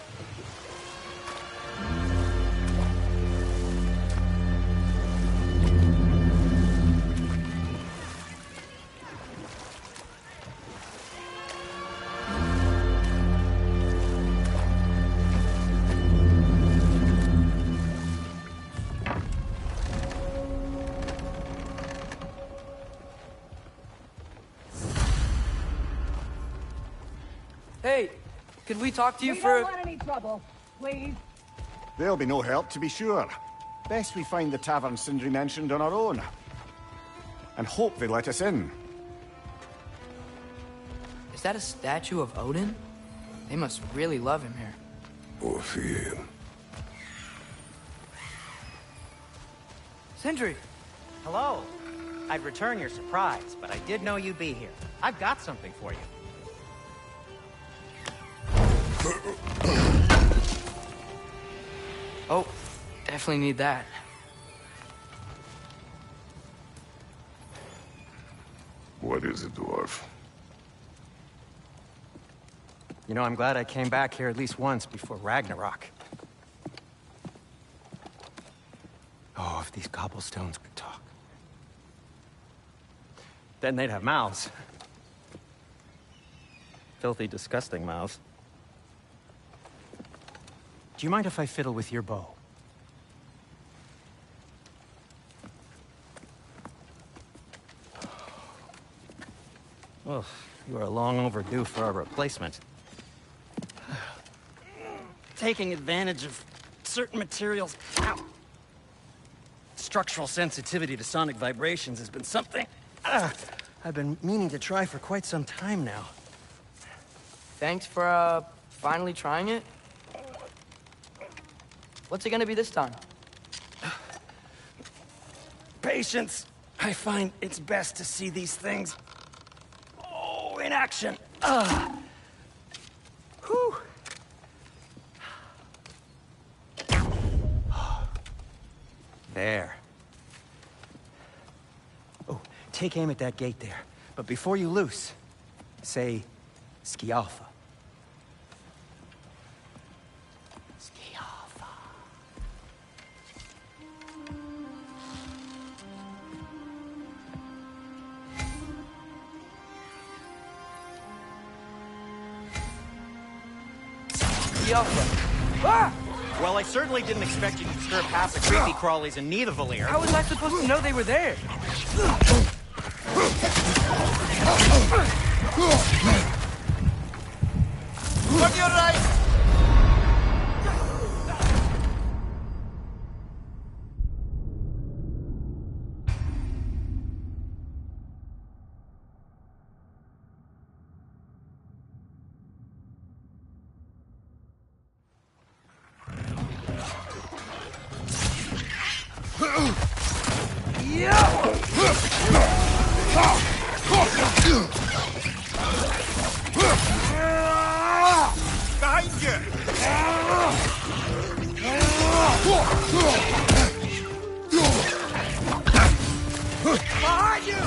Hey, could we talk to you We for... don't want any trouble, please. There'll be no help, to be sure. Best we find the tavern Sindri mentioned on our own. And hope they let us in. Is that a statue of Odin? They must really love him here. Or fear him. Sindri! Hello. I'd return your surprise, but I did know you'd be here. I've got something for you. Oh, definitely need that. What is it, dwarf? You know, I'm glad I came back here at least once before Ragnarok. Oh, if these cobblestones could talk. Then they'd have mouths. Filthy, disgusting mouths. Do you mind if I fiddle with your bow? Well, you are long overdue for a replacement. Taking advantage of certain materials. Ow. Structural sensitivity to sonic vibrations has been something I've been meaning to try for quite some time now. Thanks for, finally trying it. What's it gonna be this time? Patience. I find it's best to see these things, in action. Whew. There. Oh, take aim at that gate there. But before you loose, say, Skialfa. Skialfa. Ah! Well, I certainly didn't expect you to disturb half the creepy crawlies in Nidavellir. How was I supposed to know they were there? On your right! Behind you! Behind you!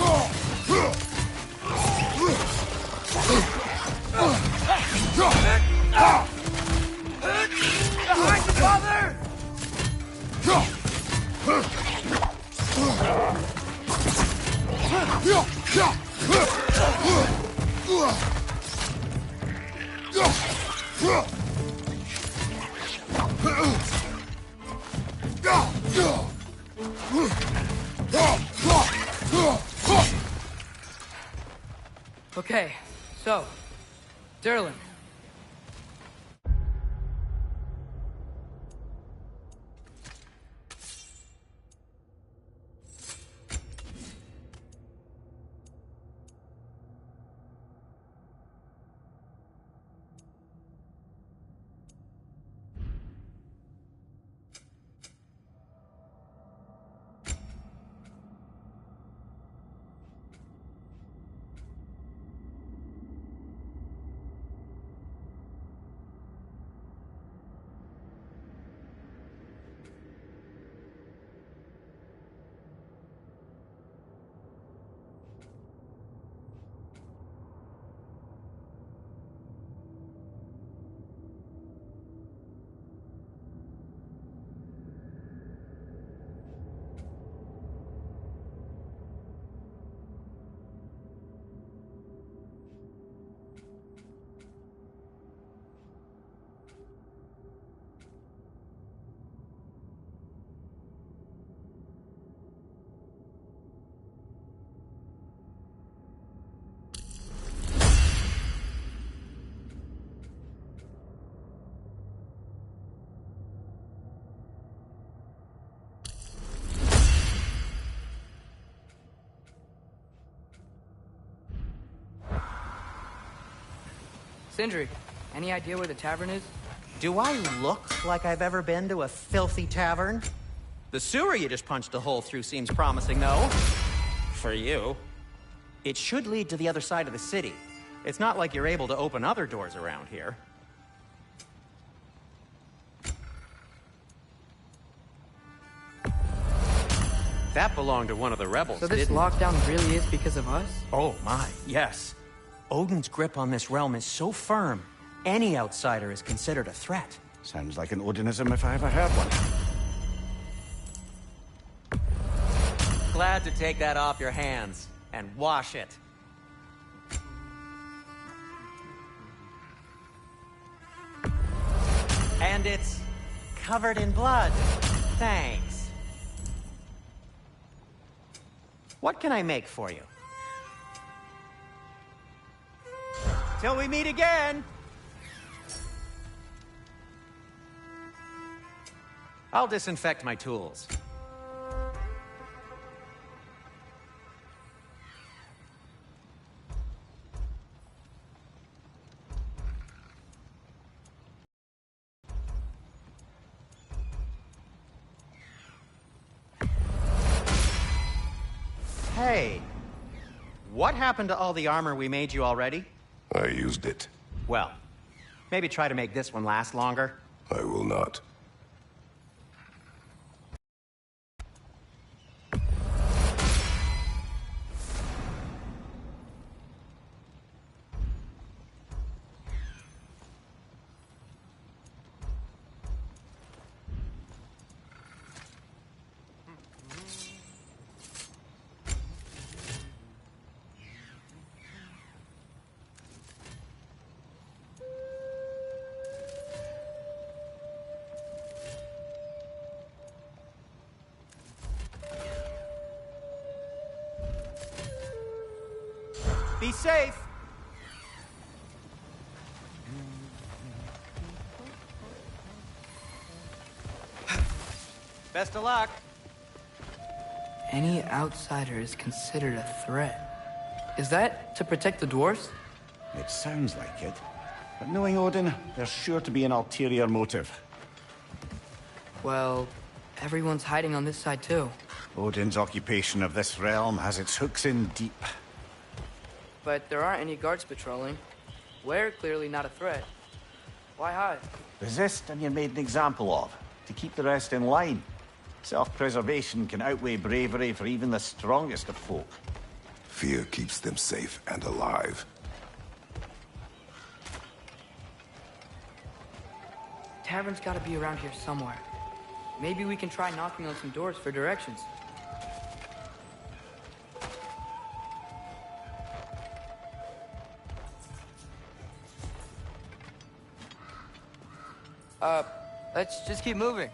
Behind you, father! Okay, so, Durlin. Sindri, any idea where the tavern is? Do I look like I've ever been to a filthy tavern? The sewer you just punched a hole through seems promising, though. For you. It should lead to the other side of the city. It's not like you're able to open other doors around here. That belonged to one of the rebels, So this didn't it? lockdown really is because of us? Oh my, yes. Odin's grip on this realm is so firm, any outsider is considered a threat. Sounds like an Odinism if I ever heard one. Glad to take that off your hands and wash it. And it's covered in blood. Thanks. What can I make for you? Till we meet again! I'll disinfect my tools. Hey, what happened to all the armor we made you already? I used it. Well, maybe try to make this one last longer. I will not. Be safe! Best of luck! Any outsider is considered a threat. Is that to protect the dwarves? It sounds like it. But knowing Odin, there's sure to be an ulterior motive. Well, everyone's hiding on this side too. Odin's occupation of this realm has its hooks in deep. But there aren't any guards patrolling. We're clearly not a threat. Why hide? Resist and you're made an example of, to keep the rest in line. Self-preservation can outweigh bravery for even the strongest of folk. Fear keeps them safe and alive. Tavern's gotta be around here somewhere. Maybe we can try knocking on some doors for directions. Let's just keep moving.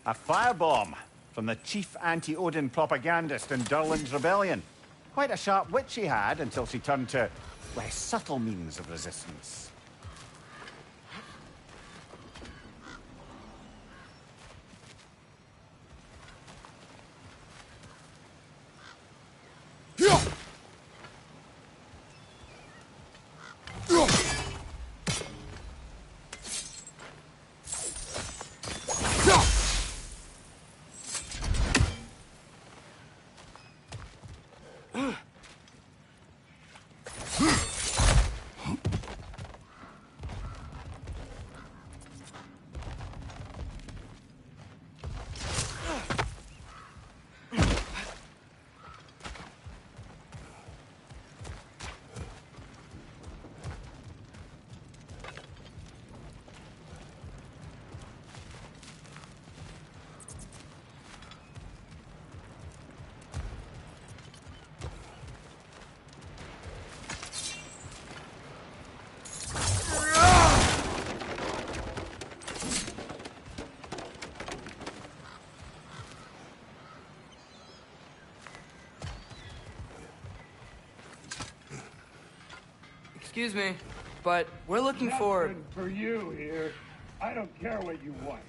A firebomb from the chief anti-Odin propagandist in Durlin's rebellion. Quite a sharp wit she had until she turned to less subtle means of resistance. Excuse me, but we're looking for... Nothing for you here. I don't care what you want.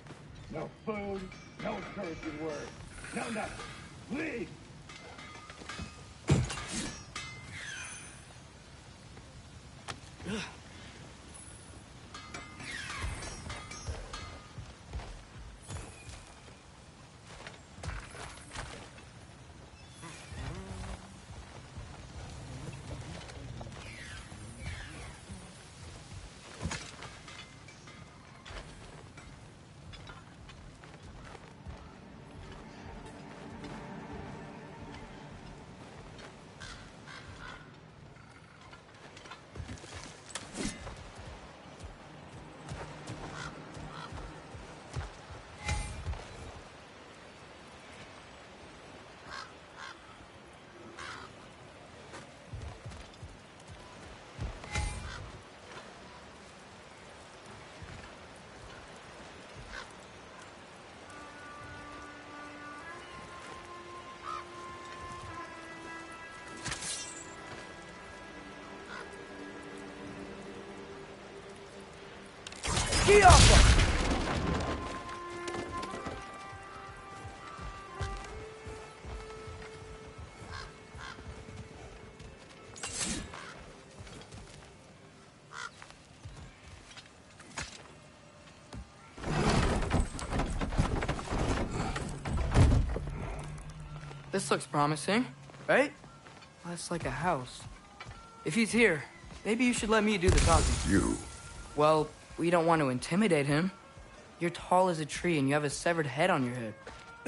No food, no encouraging words, no nothing. Leave! Get off him! This looks promising, right? That's like a house. If he's here, maybe you should let me do the talking. You. Well, we don't want to intimidate him. You're tall as a tree and you have a severed head on your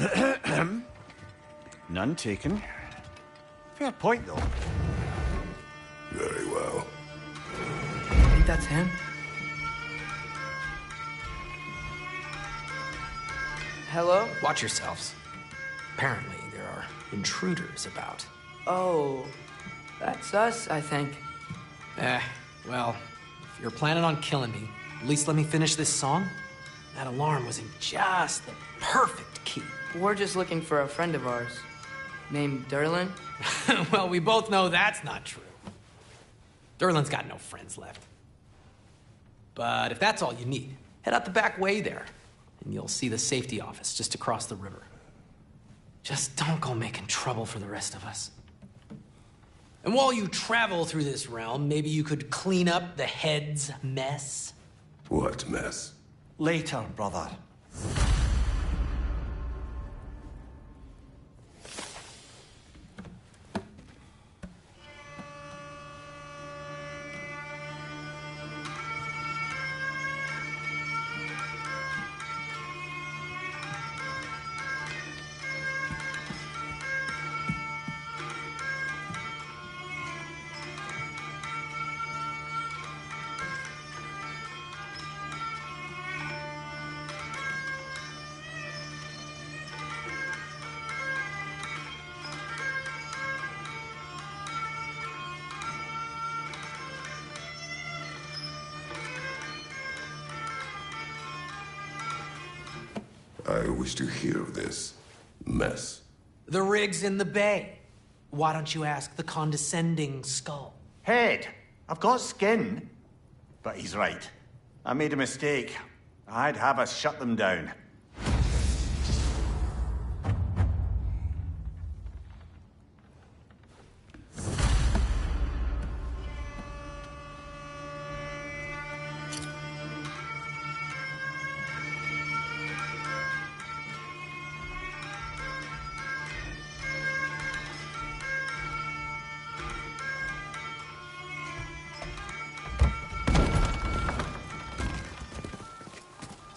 head. None taken. Fair point, though. Very well. I think that's him. Hello? Watch yourselves. Apparently, there are intruders about. Oh, that's us, I think. Well, if you're planning on killing me, at least let me finish this song. That alarm was in just the perfect key. We're just looking for a friend of ours named Derlin. Well, we both know that's not true. Derlin's got no friends left. But if that's all you need, head out the back way there, and you'll see the safety office just across the river. Just don't go making trouble for the rest of us. And while you travel through this realm, maybe you could clean up the head's mess. What mess? Later, brother. I wish to hear of this mess. The rig's in the bay. Why don't you ask the condescending skull? Head. I've got skin. But he's right. I made a mistake. I'd have us shut them down.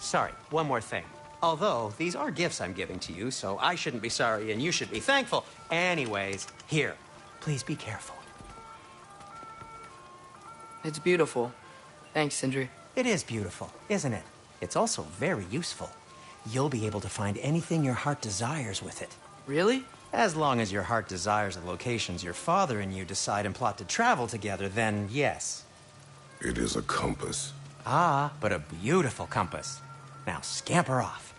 Sorry, one more thing. Although, these are gifts I'm giving to you, so I shouldn't be sorry and you should be thankful. Anyways, here, please be careful. It's beautiful. Thanks, Sindri. It is beautiful, isn't it? It's also very useful. You'll be able to find anything your heart desires with it. Really? As long as your heart desires the locations your father and you decide and plot to travel together, then yes. It is a compass. Ah, but a beautiful compass. Now scamper off.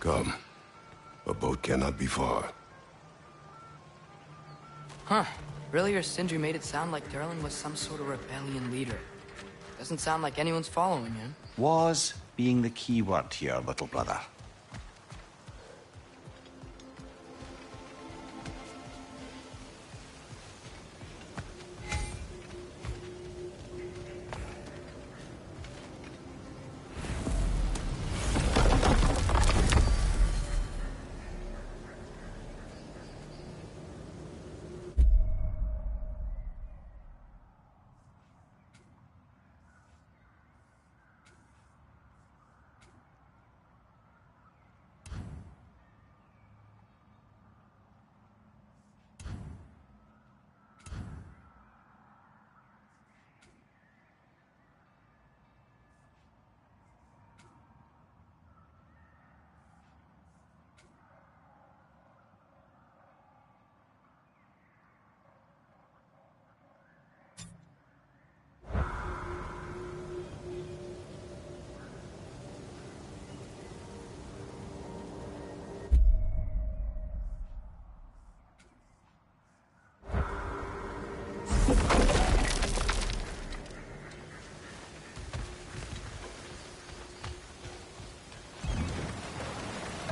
Come. A boat cannot be far. Huh. Earlier, Sindri made it sound like Durlin was some sort of rebellion leader. Doesn't sound like anyone's following him. Was being the key word here, little brother.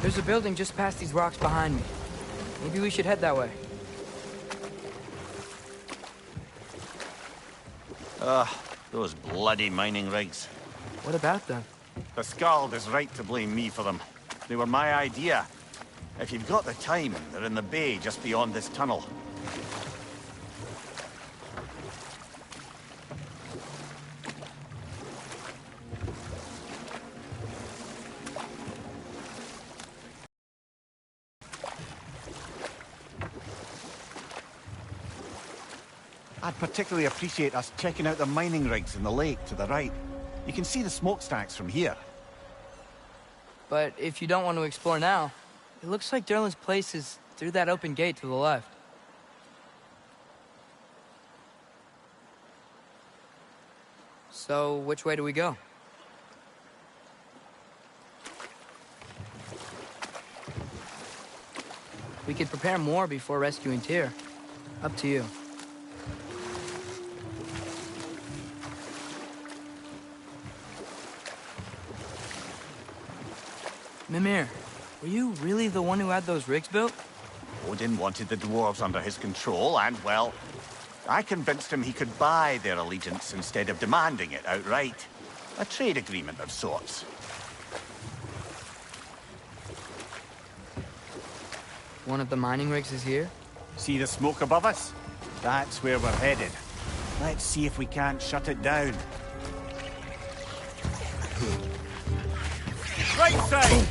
There's a building just past these rocks behind me. Maybe we should head that way. Those bloody mining rigs. What about them? The Skald is right to blame me for them. They were my idea. If you've got the time, they're in the bay just beyond this tunnel. I'd particularly appreciate us checking out the mining rigs in the lake to the right. You can see the smokestacks from here. But if you don't want to explore now, it looks like Durlin's place is through that open gate to the left. So, which way do we go? We could prepare more before rescuing Tyr. Up to you. Mimir, were you really the one who had those rigs built? Odin wanted the dwarves under his control, and, well, I convinced him he could buy their allegiance instead of demanding it outright. A trade agreement of sorts. One of the mining rigs is here? See the smoke above us? That's where we're headed. Let's see if we can't shut it down. Right side!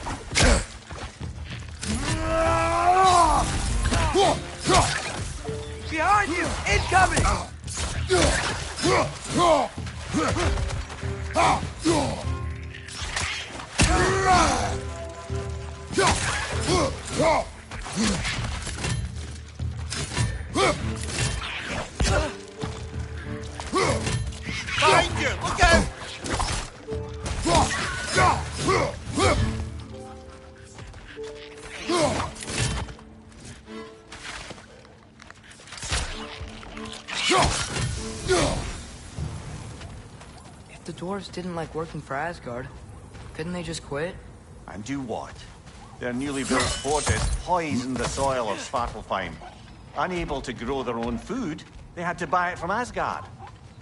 Behind you! Incoming! Behind you! Look out! If the dwarves didn't like working for Asgard, couldn't they just quit? And do what? Their newly built forges poisoned the soil of Svartalfheim. Unable to grow their own food, they had to buy it from Asgard.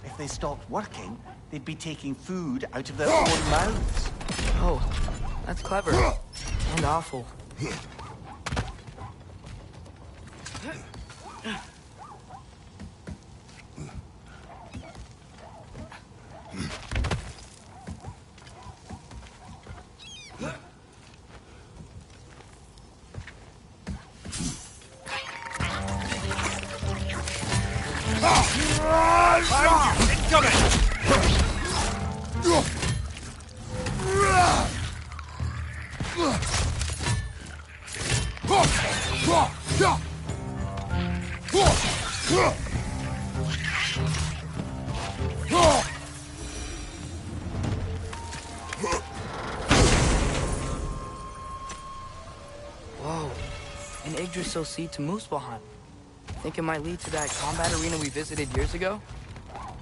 If they stopped working, they'd be taking food out of their own mouths. Oh, that's clever. And awful. Yggdrasil seed to Muspelheim. Think it might lead to that combat arena we visited years ago?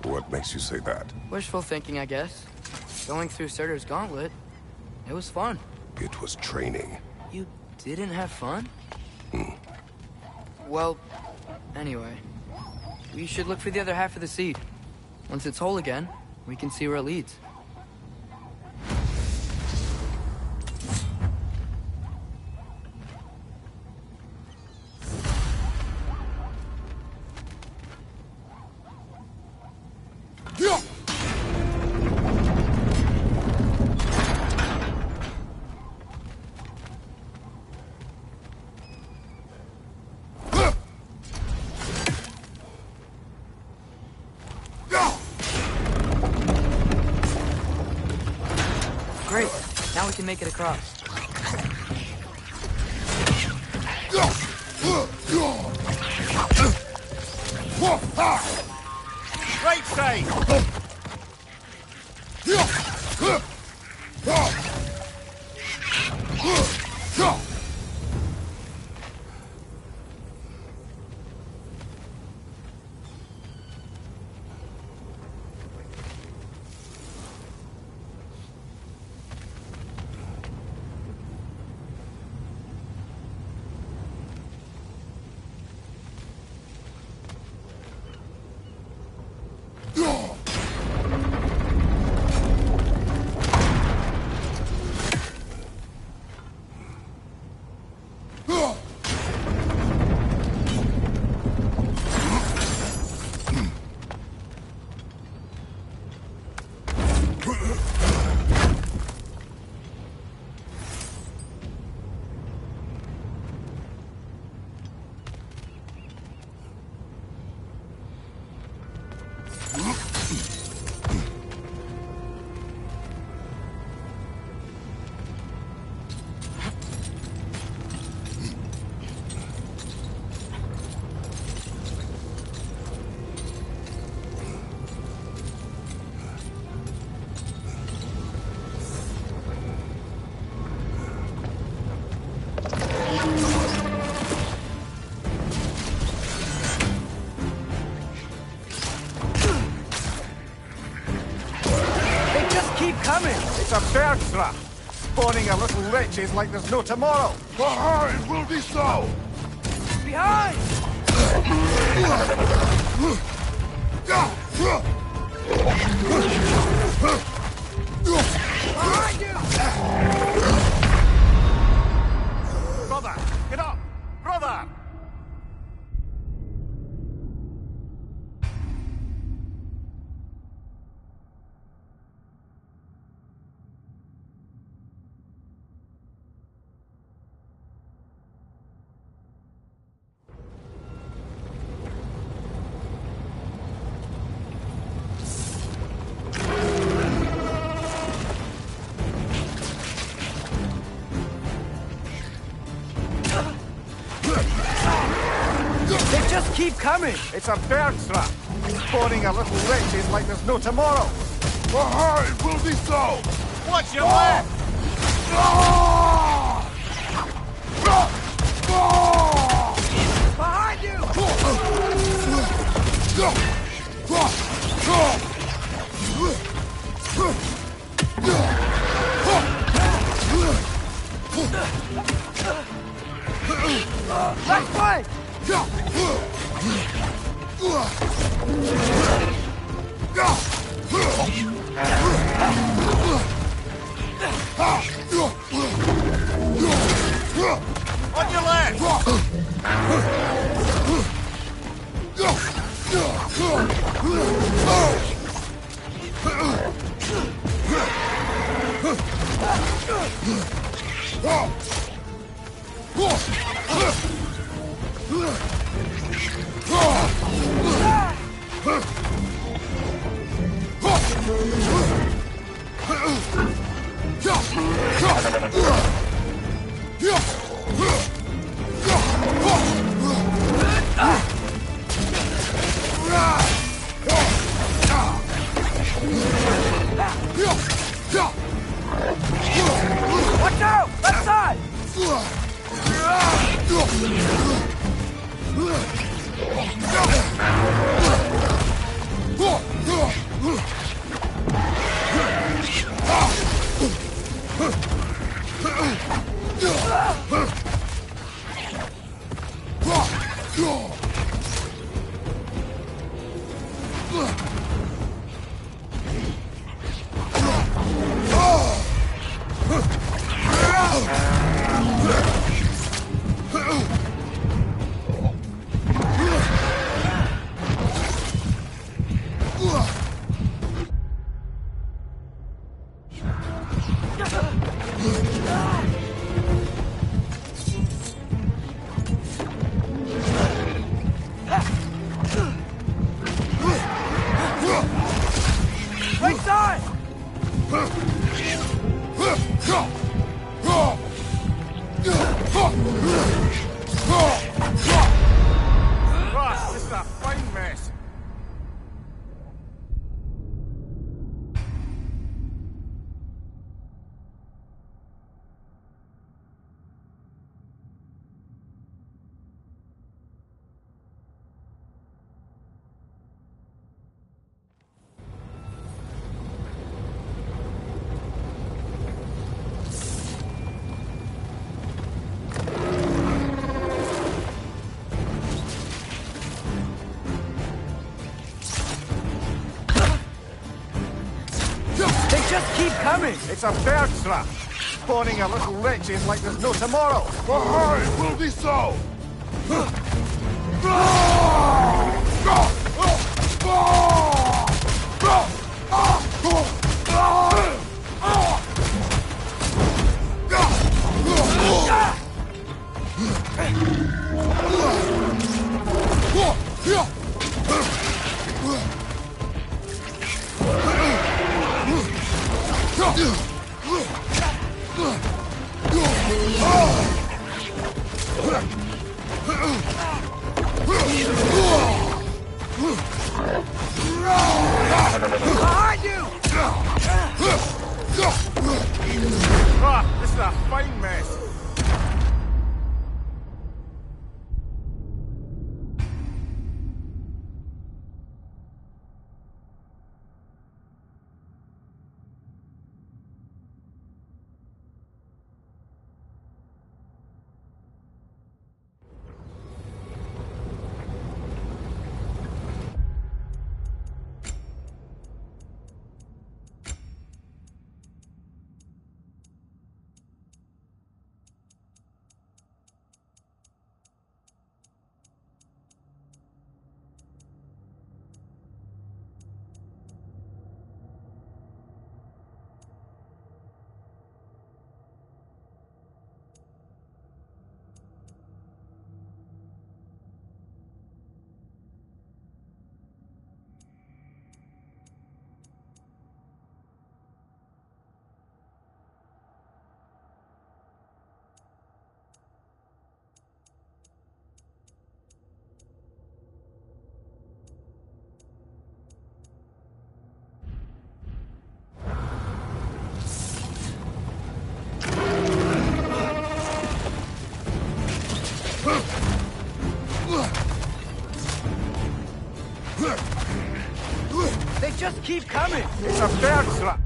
What makes you say that? Wishful thinking, I guess. Going through Surtur's gauntlet, it was fun. It was training. You didn't have fun? Well, anyway. We should look for the other half of the seed. Once it's whole again, we can see where it leads. Great. Now we can make it across. Right side! It's a bird trap. Spawning a little wretches like there's no tomorrow. Behind will be so! Behind! Behind you! Brother, get up! Brother! Keep coming! It's a bird trap. Spawning a little wretches like there's no tomorrow. Behind will be so! Watch your left! Behind you! Left way! On your left! Watch out! Left side! Ross, this is a fine mess. They just keep coming! It's a bird trap, spawning a little wretches like there's no tomorrow. It will be so! Behind you! Ah, this is a fine mess. They just keep coming! It's a bird trap.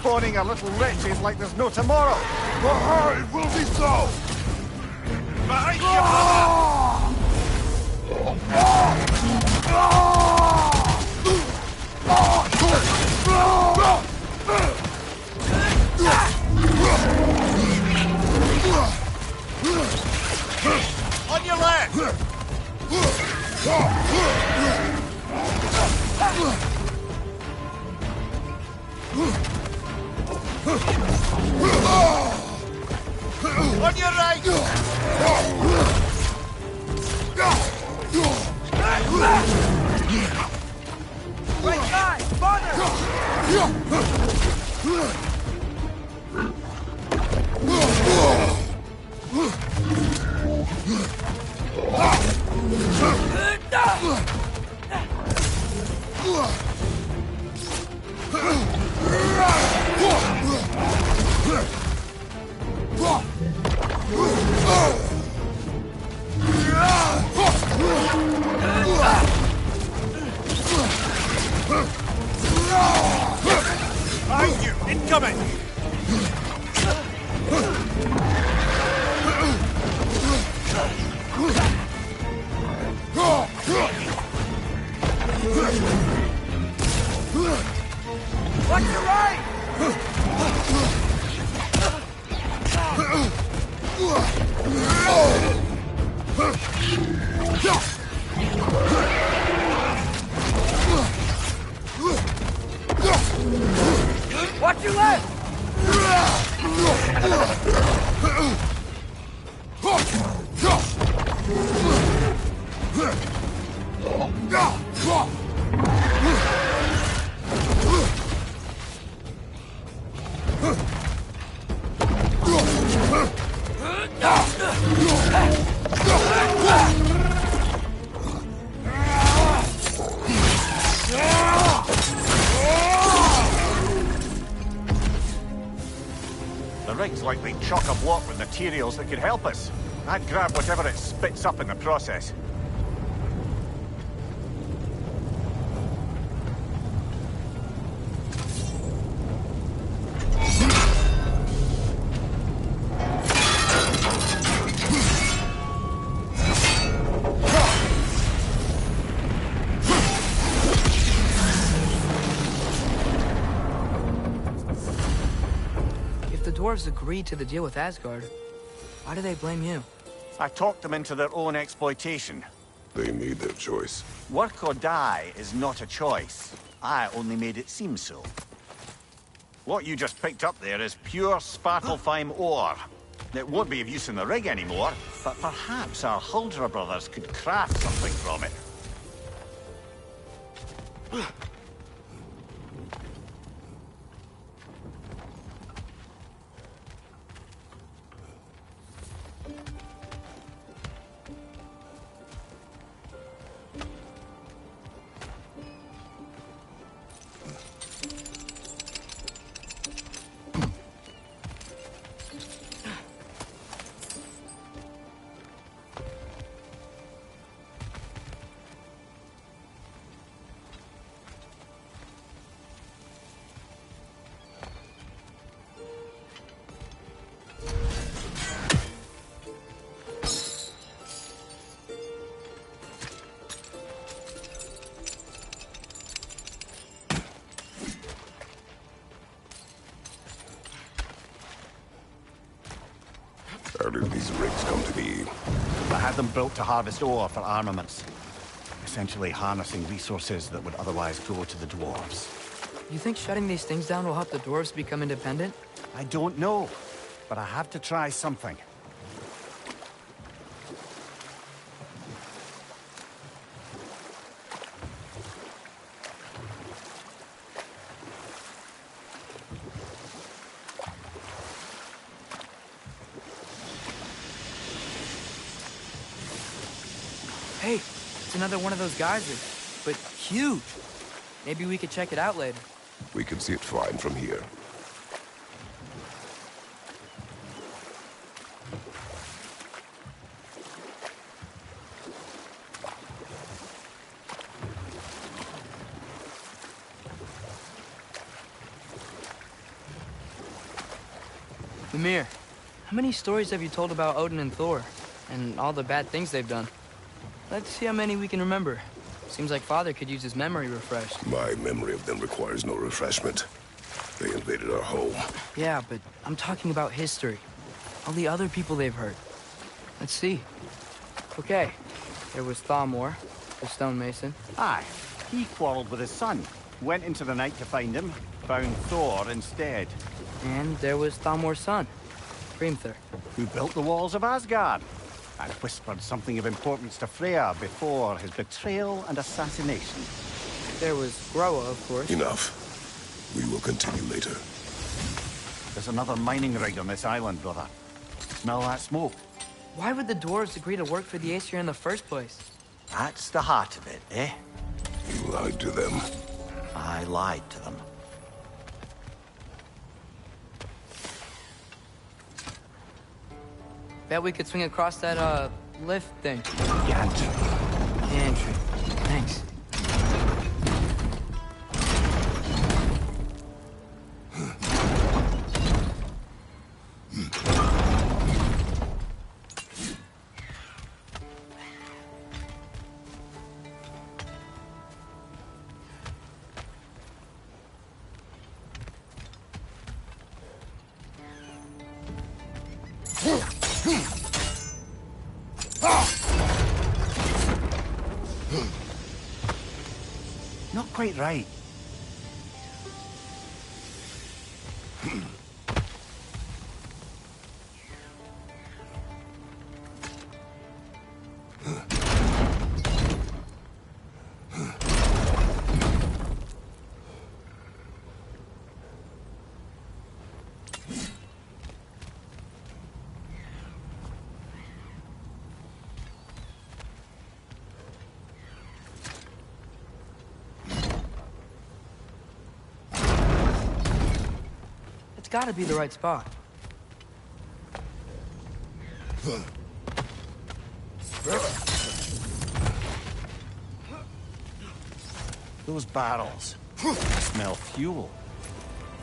Spawning a little wretches like there's no tomorrow. It will be so! Behind you, brother! On your left! Behind you! Incoming! Watch your right! Watch your left! The rig's likely chock-a-block with materials that could help us. I'd grab whatever it spits up in the process. If the dwarves agreed to the deal with Asgard, why do they blame you? I talked them into their own exploitation. They made their choice. Work or die is not a choice. I only made it seem so. What you just picked up there is pure Svartalfheim ore. It won't be of use in the rig anymore, but perhaps our Huldra brothers could craft something from it. How did these rigs come to be? I had them built to harvest ore for armaments. Essentially harnessing resources that would otherwise go to the dwarves. You think shutting these things down will help the dwarves become independent? I don't know, but I have to try something. Hey, it's another one of those geysers, but huge. Maybe we could check it out later. We can see it fine from here. Mimir, how many stories have you told about Odin and Thor, and all the bad things they've done? Let's see how many we can remember. Seems like Father could use his memory refreshed. My memory of them requires no refreshment. They invaded our home. Yeah, but I'm talking about history. All the other people they've hurt. Let's see. Okay, there was Thamor, the stonemason. Aye, he quarreled with his son. Went into the night to find him, found Thor instead. And there was Thamor's son, Hrimthur. Who built the walls of Asgard. And whispered something of importance to Freya before his betrayal and assassination. There was Groa, of course. Enough. We will continue later. There's another mining rig on this island, brother. Smell that smoke? Why would the dwarves agree to work for the Aesir in the first place? That's the heart of it, eh? You lied to them. I lied to them. Bet we could swing across that, lift thing. Gantry. Gantry. Thanks. Not quite right. It's gotta be the right spot. Those barrels smell fuel.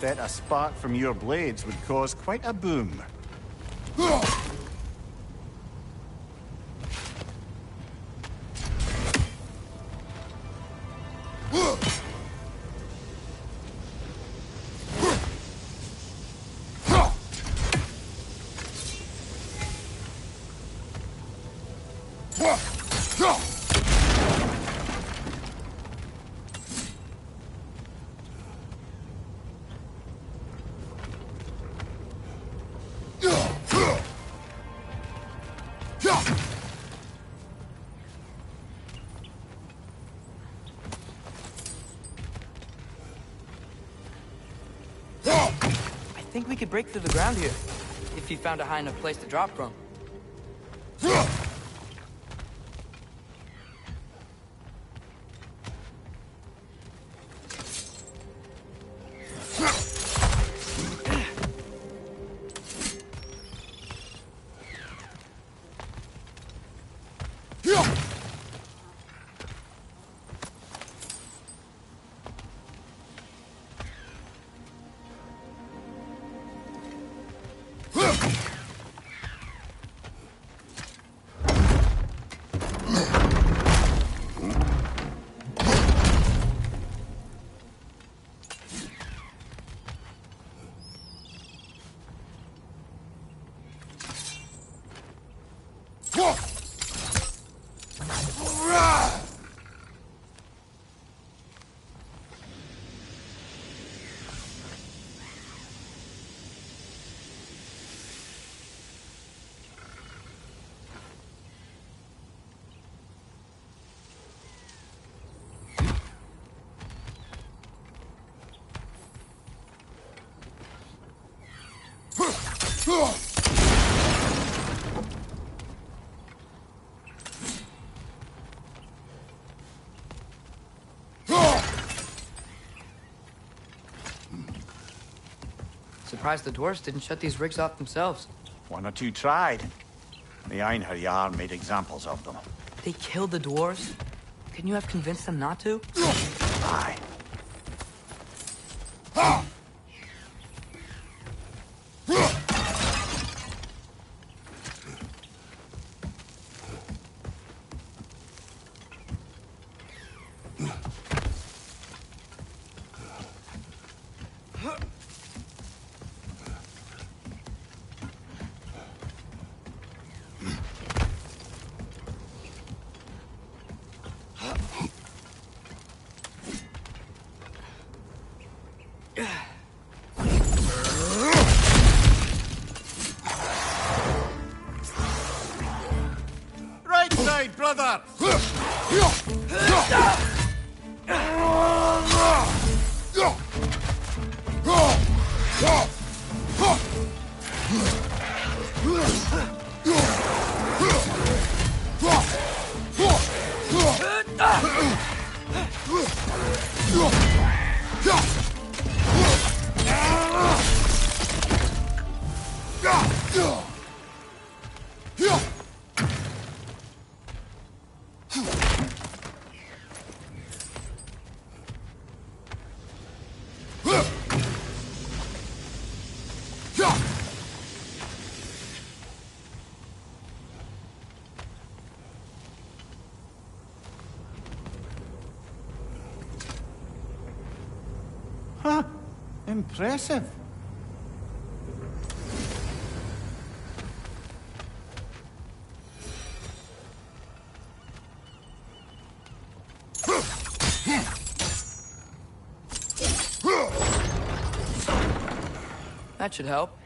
Bet a spark from your blades would cause quite a boom. I think we could break through the ground here, if you found a high enough place to drop from. Surprised the dwarves didn't shut these rigs off themselves. One or two tried. The Einherjar made examples of them. They killed the dwarves? Couldn't you have convinced them not to? Aye. Right side, brother! Huh. Impressive. That should help.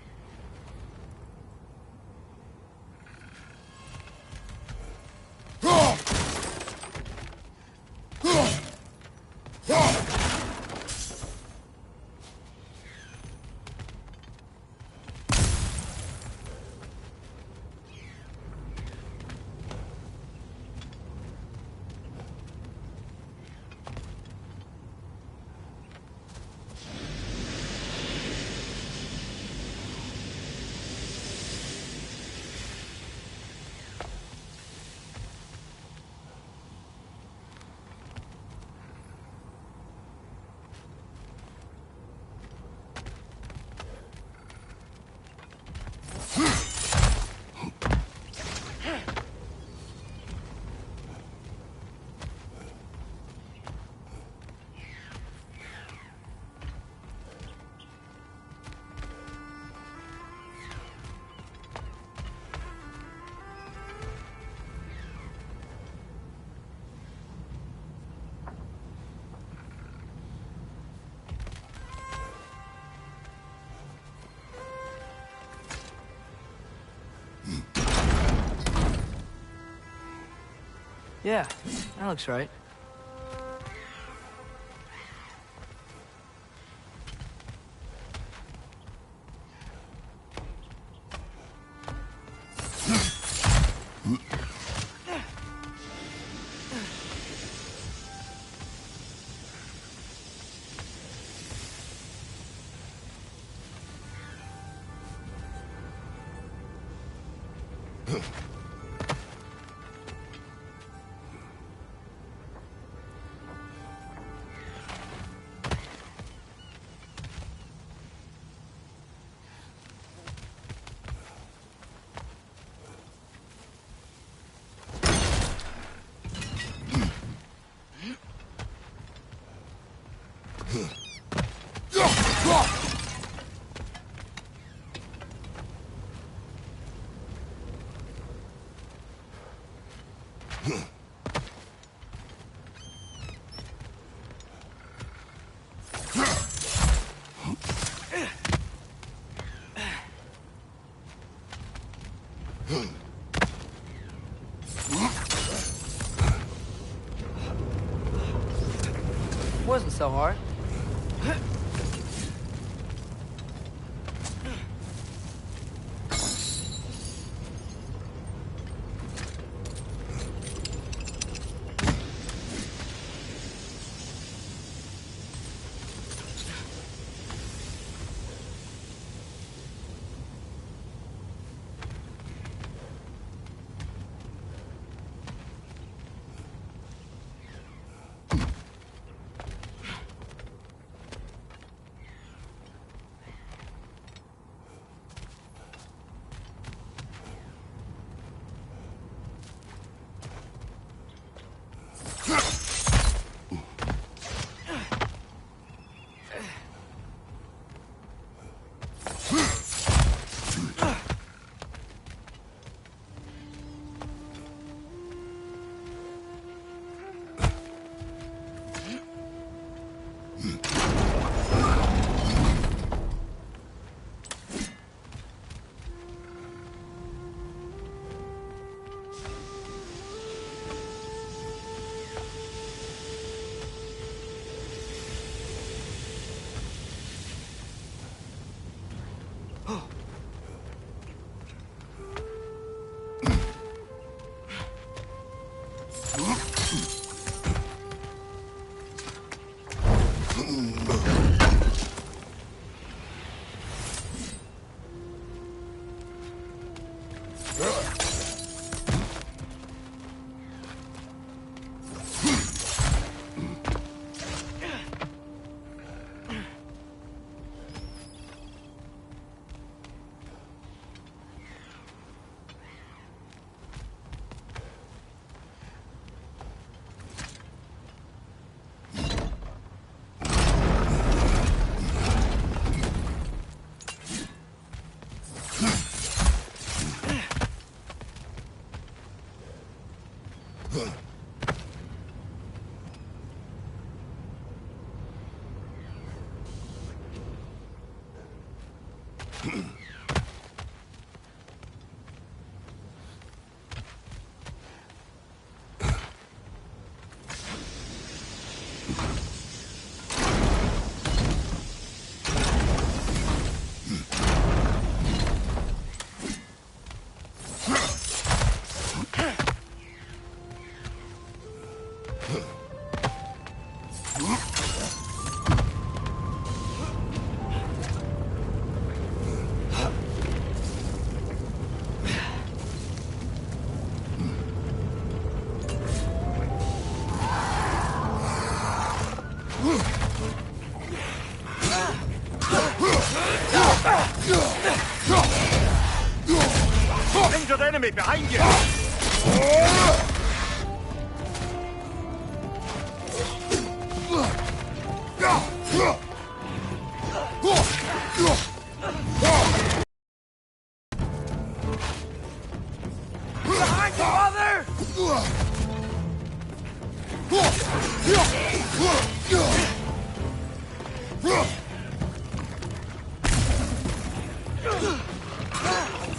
Yeah, that looks right. Wasn't so hard. Injured enemy behind you! Behind you, mother!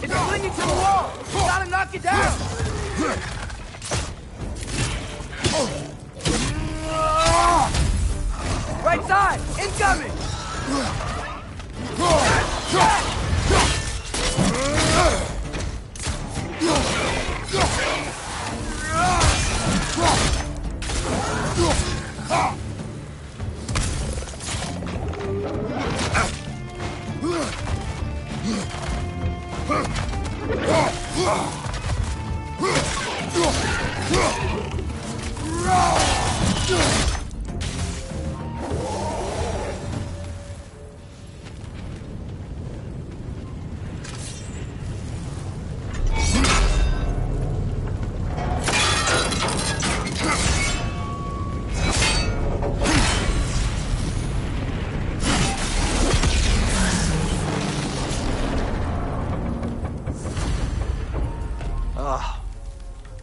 It's clinging to the wall! You gotta knock it down! Right side! Incoming!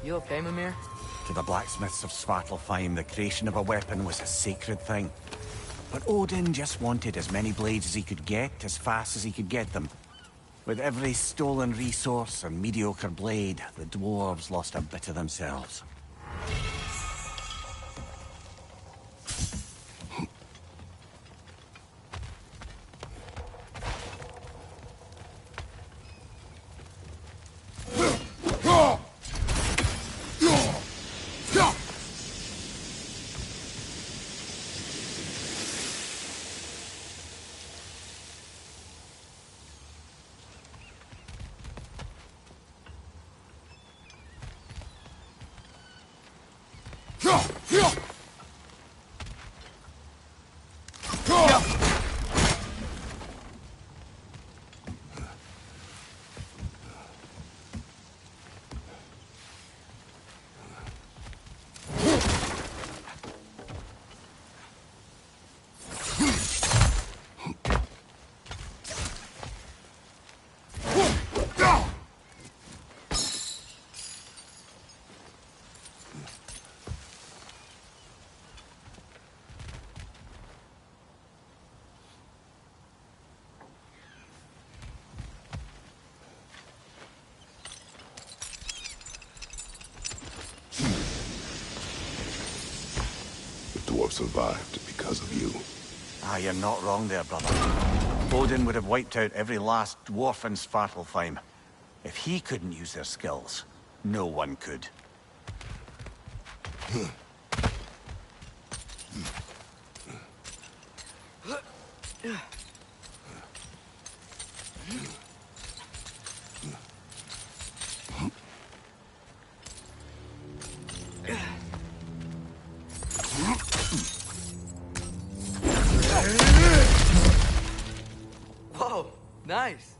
You okay, Mimir? To the blacksmiths of Svartalfheim, the creation of a weapon was a sacred thing. But Odin just wanted as many blades as he could get, as fast as he could get them. With every stolen resource and mediocre blade, the dwarves lost a bit of themselves. Survived because of you. Ah, you're not wrong there, brother. Odin would have wiped out every last dwarf in Svartalfheim. If he couldn't use their skills, no one could. Whoa, nice.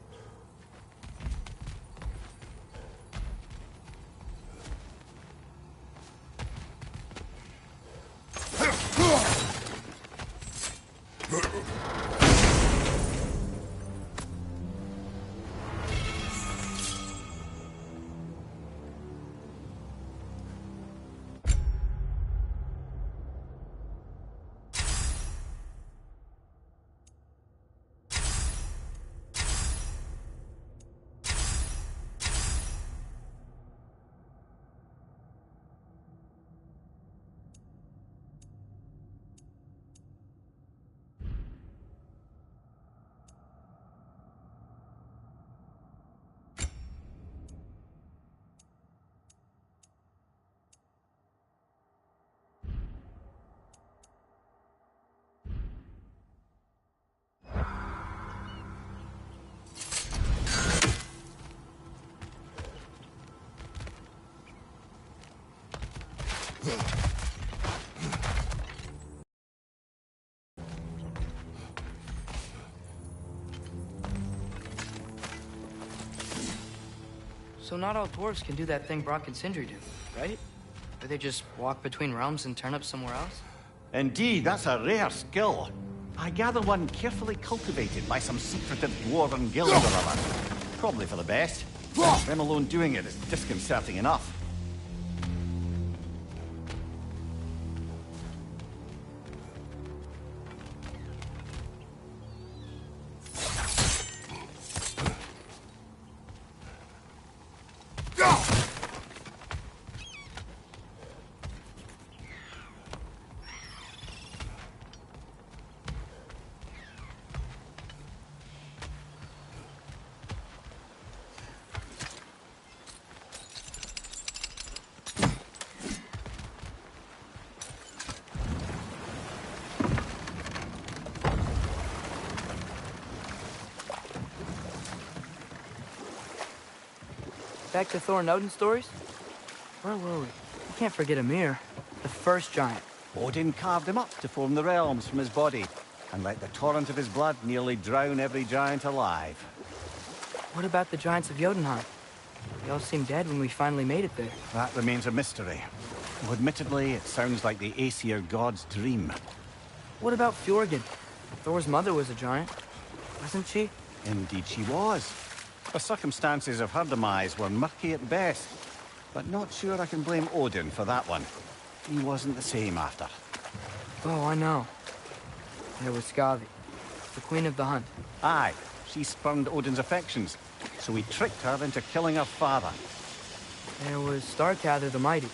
So not all dwarves can do that thing Brock and Sindri do, right? Where they just walk between realms and turn up somewhere else? Indeed, that's a rare skill. I gather one carefully cultivated by some secretive dwarven guild or other. Probably for the best. Them alone doing it is disconcerting enough. Back to Thor and Odin stories? Where were we? You can't forget Ymir, the first giant. Odin carved him up to form the realms from his body, and let the torrent of his blood nearly drown every giant alive. What about the giants of Jotunheim? They all seemed dead when we finally made it there. That remains a mystery. Though admittedly, it sounds like the Aesir god's dream. What about Fjorgyn? Thor's mother was a giant, wasn't she? Indeed she was. The circumstances of her demise were murky at best, but not sure I can blame Odin for that one. He wasn't the same after. Oh, I know. There was Skavi, the queen of the hunt. Aye, she spurned Odin's affections, so he tricked her into killing her father. There was Starkather the Mighty,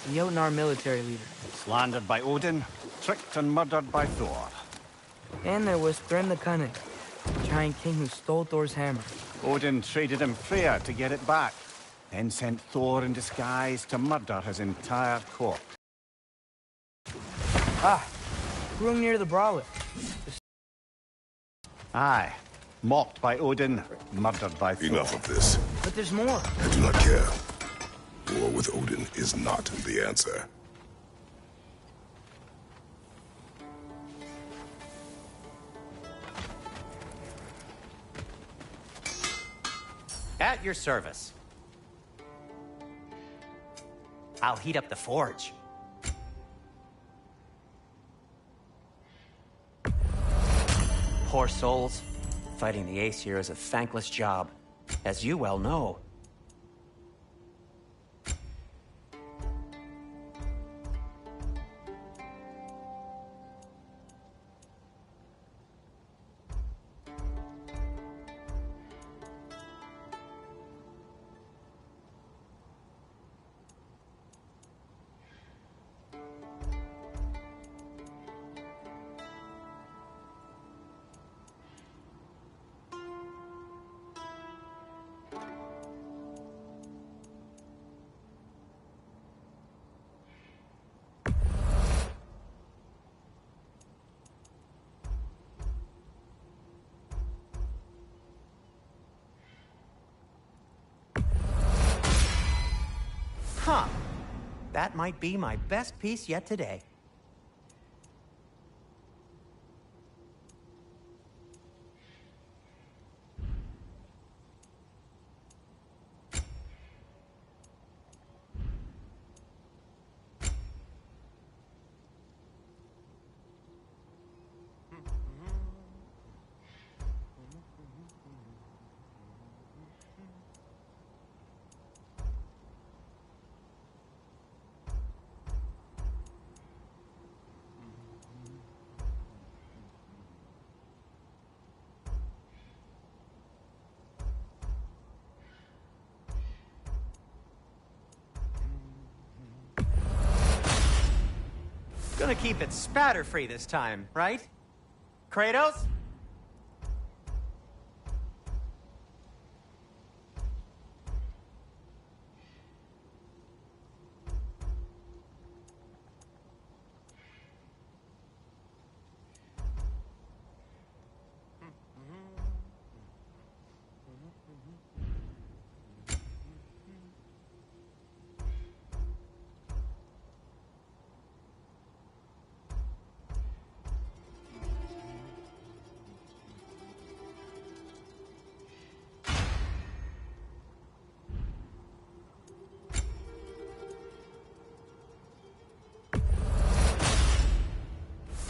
the Jotnar military leader. Slandered by Odin, tricked and murdered by Thor. And there was Thrym the Cunning, the giant king who stole Thor's hammer. Odin traded him Freyr to get it back, then sent Thor in disguise to murder his entire court. Ah, Hrungnir the Brawler. Aye, mocked by Odin, murdered by Thor. Enough of this. But there's more. I do not care. War with Odin is not the answer. At your service. I'll heat up the forge. Poor souls. Fighting the Aesir is a thankless job, as you well know. Huh. That might be my best piece yet today. Gonna keep it spatter-free this time, right? Kratos?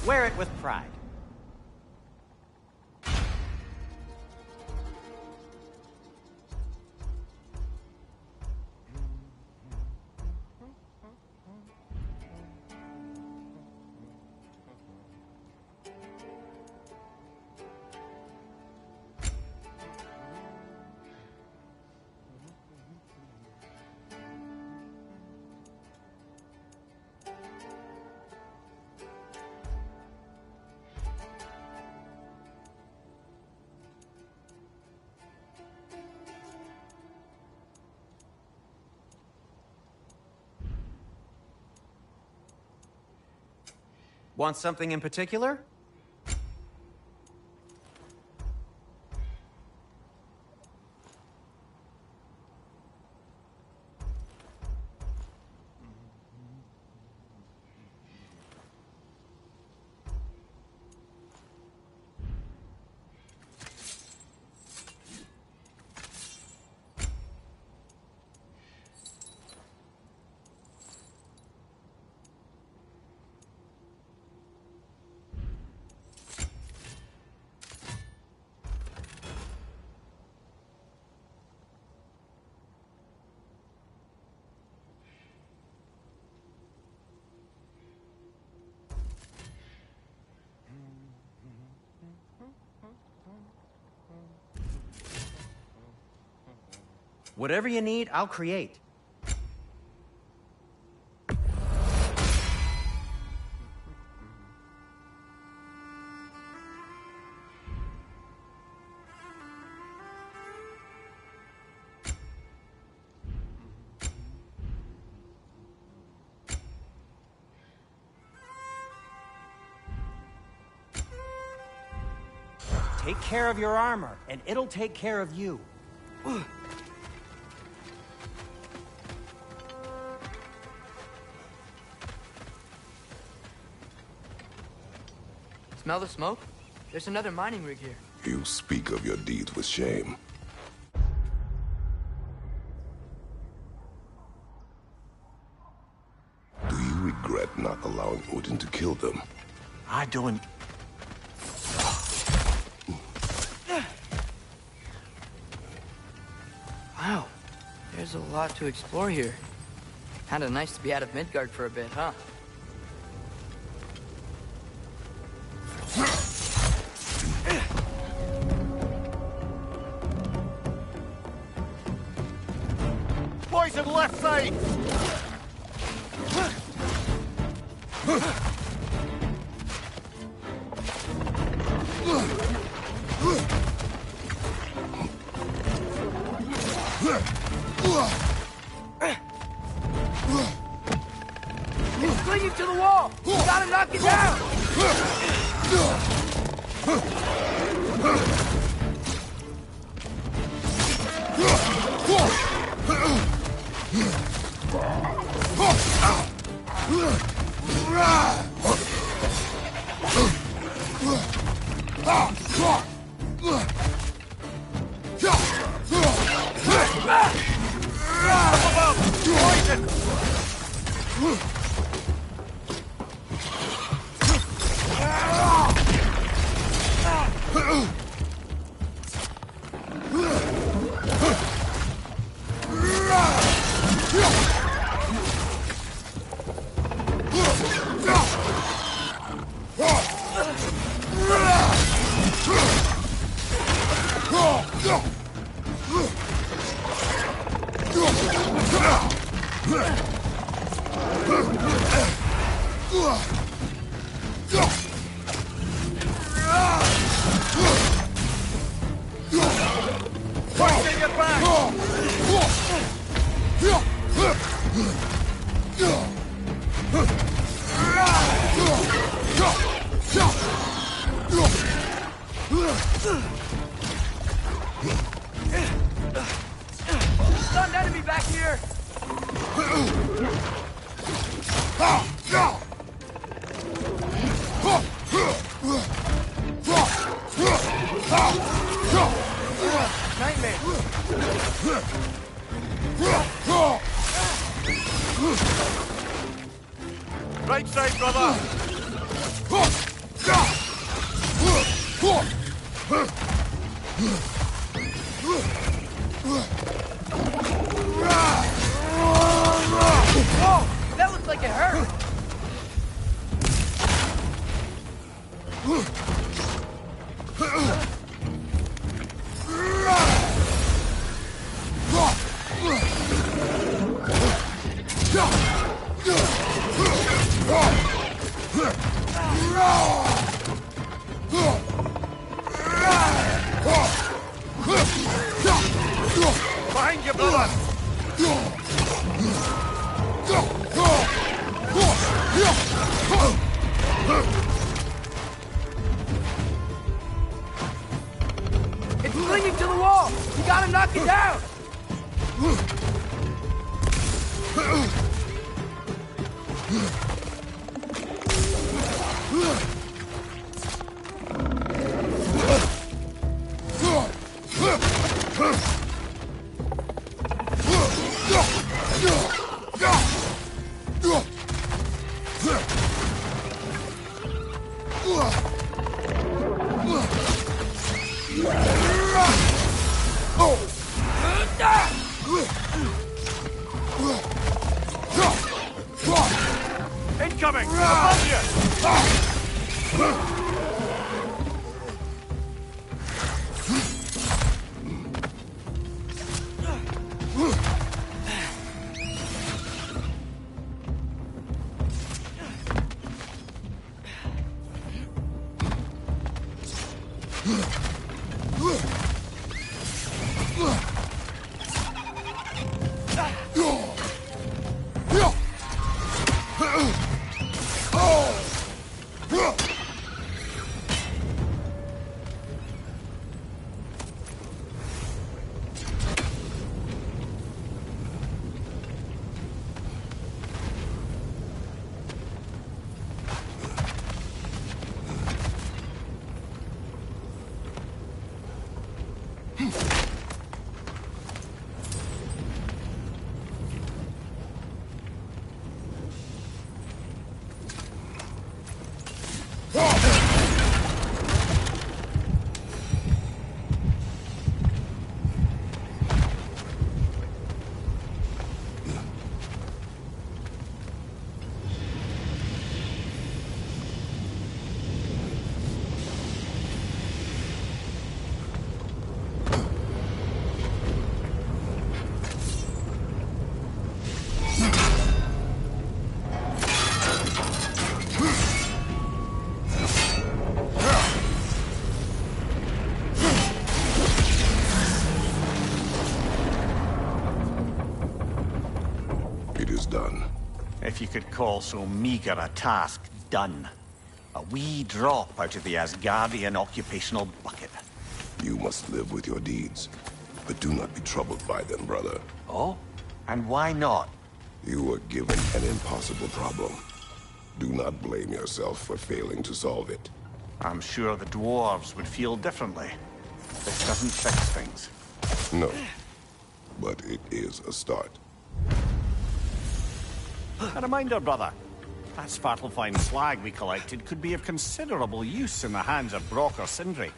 Wear it with pride. Want something in particular? Whatever you need, I'll create. Take care of your armor, and it'll take care of you. Smell the smoke? There's another mining rig here. You speak of your deeds with shame. Do you regret not allowing Odin to kill them? I don't... Wow, there's a lot to explore here. Kinda nice to be out of Midgard for a bit, huh? Poison left side! It's clinging to the wall! You gotta knock it down! Behind you, brother! It's clinging to the wall! You gotta knock it down! Incoming! Above you! It is done. If you could call so meager a task done. A wee drop out of the Asgardian occupational bucket. You must live with your deeds, but do not be troubled by them, brother. Oh? And why not? You were given an impossible problem. Do not blame yourself for failing to solve it. I'm sure the dwarves would feel differently. This doesn't fix things. No, but it is a start. A reminder, brother. That Svartalfheim slag we collected could be of considerable use in the hands of Brock or Sindri.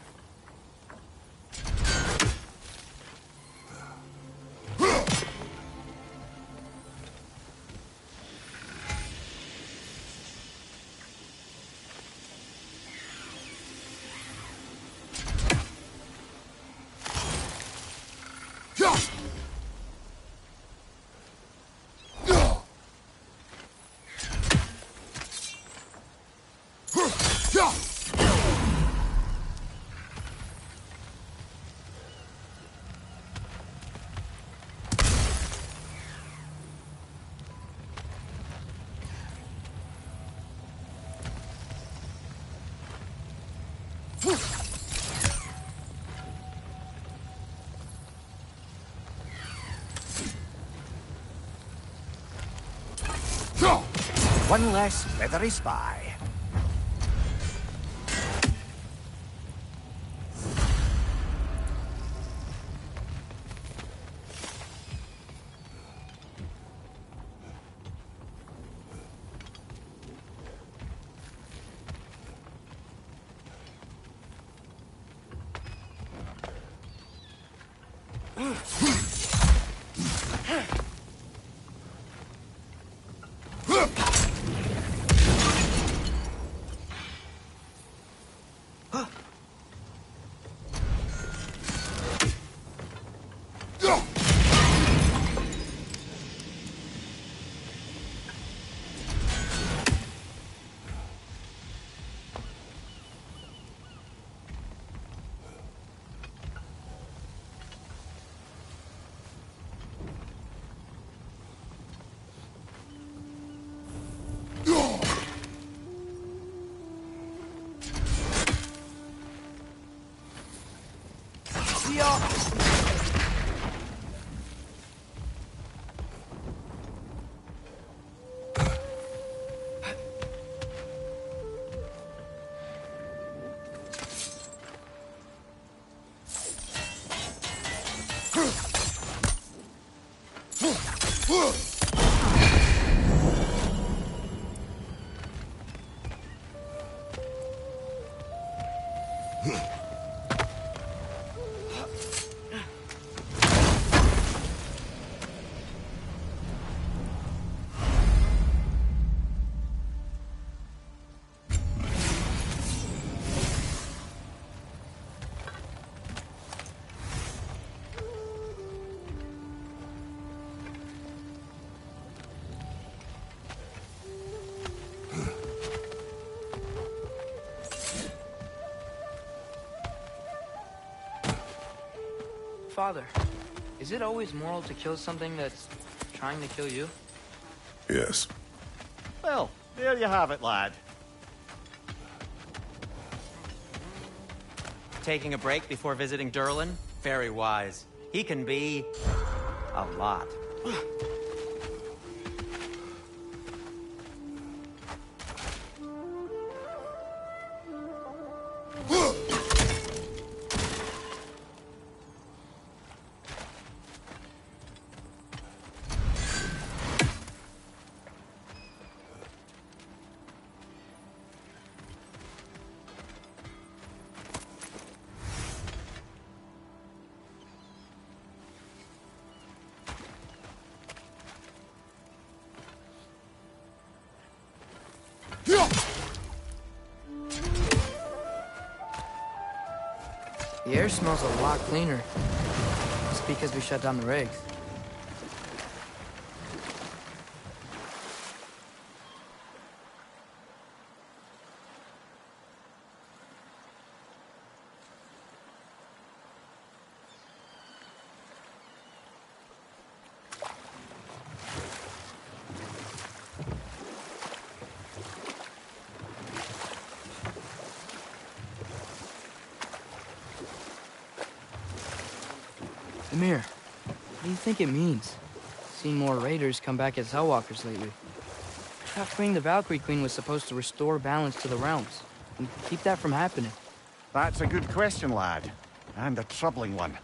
One less feathery spy. Father, is it always moral to kill something that's trying to kill you? Yes. Well, there you have it, lad. Taking a break before visiting Durlin? Very wise. He can be... a lot. The air smells a lot cleaner. It's because we shut down the rigs. Amir, what do you think it means? Seeing more raiders come back as Hellwalkers lately. I thought freeing the Valkyrie Queen was supposed to restore balance to the realms and keep that from happening. That's a good question, lad. And a troubling one.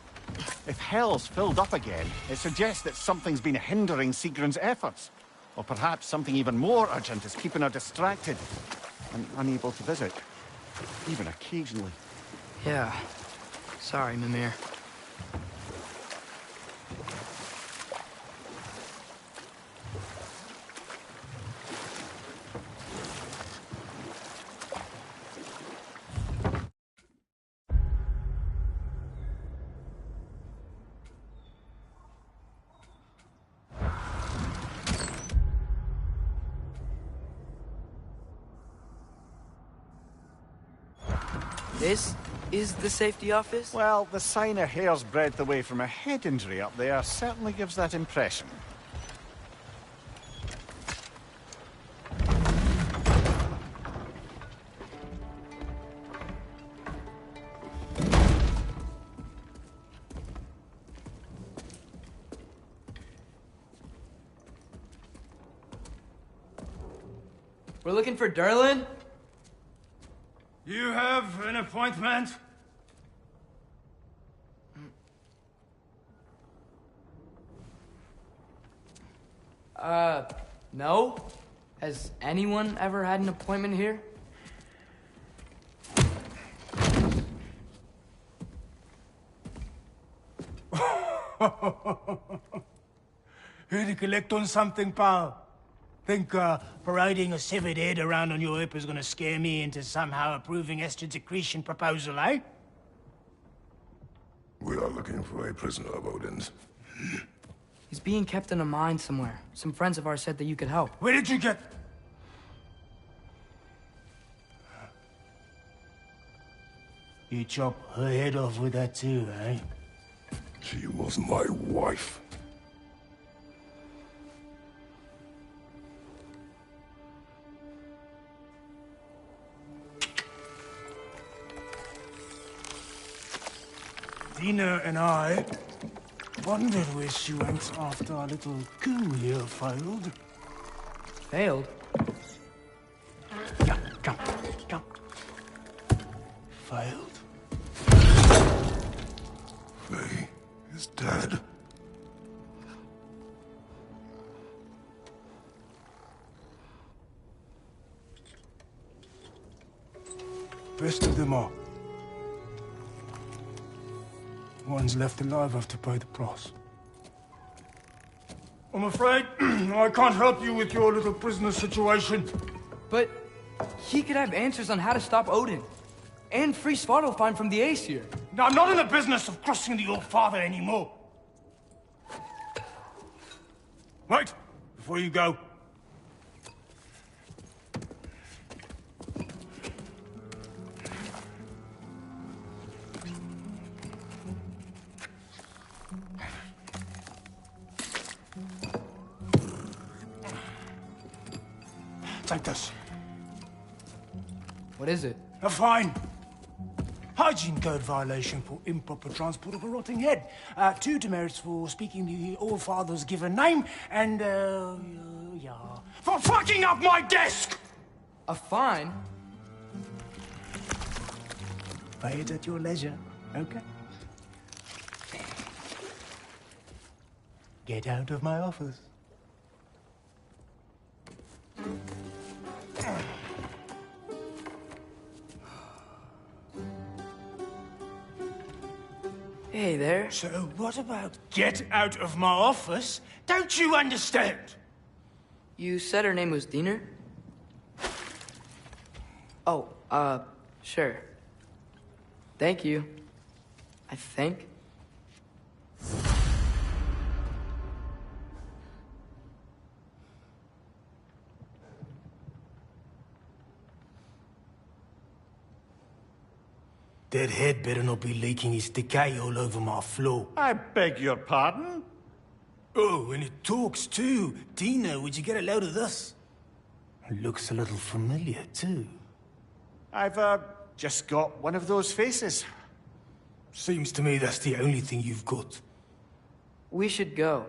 If Hell's filled up again, it suggests that something's been hindering Sigrun's efforts. Or perhaps something even more urgent is keeping her distracted and unable to visit. Even occasionally. Yeah. Sorry, Mimir. This is the safety office? Well, the sign a hair's breadth away from a head injury up there certainly gives that impression. We're looking for Durlin? You have an appointment? No? Has anyone ever had an appointment here? Here to collect on something, pal? Think parading a severed head around on your hip is gonna scare me into somehow approving Estrid's accretion proposal, eh? We are looking for a prisoner of Odin's. He's being kept in a mine somewhere. Some friends of ours said that you could help. Where did you get... You chop her head off with that too, eh? She was my wife. Tina and I wondered where she went after our little coup here failed. Failed? Jump, jump. Failed. Faye is dead. Best of them all. One's left alive have to pay the price. I'm afraid I can't help you with your little prisoner situation. But he could have answers on how to stop Odin. And free Svartalfheim from the Aesir. Now, I'm not in the business of crossing the old father anymore. Wait, before you go. Take this. What is it? A fine. Hygiene code violation for improper transport of a rotting head. 2 demerits for speaking the All-Father's given name, and, yeah. For fucking up my desk! A fine? Pay it at your leisure, okay? Get out of my office. Hey there. So what about get out of my office? Don't you understand? You said her name was Diener? Oh, sure. Thank you. I think. That head better not be leaking his decay all over my floor. I beg your pardon? Oh, and it talks too. Tina, would you get a load of this? It looks a little familiar too. I've, just got one of those faces. Seems to me that's the only thing you've got. We should go.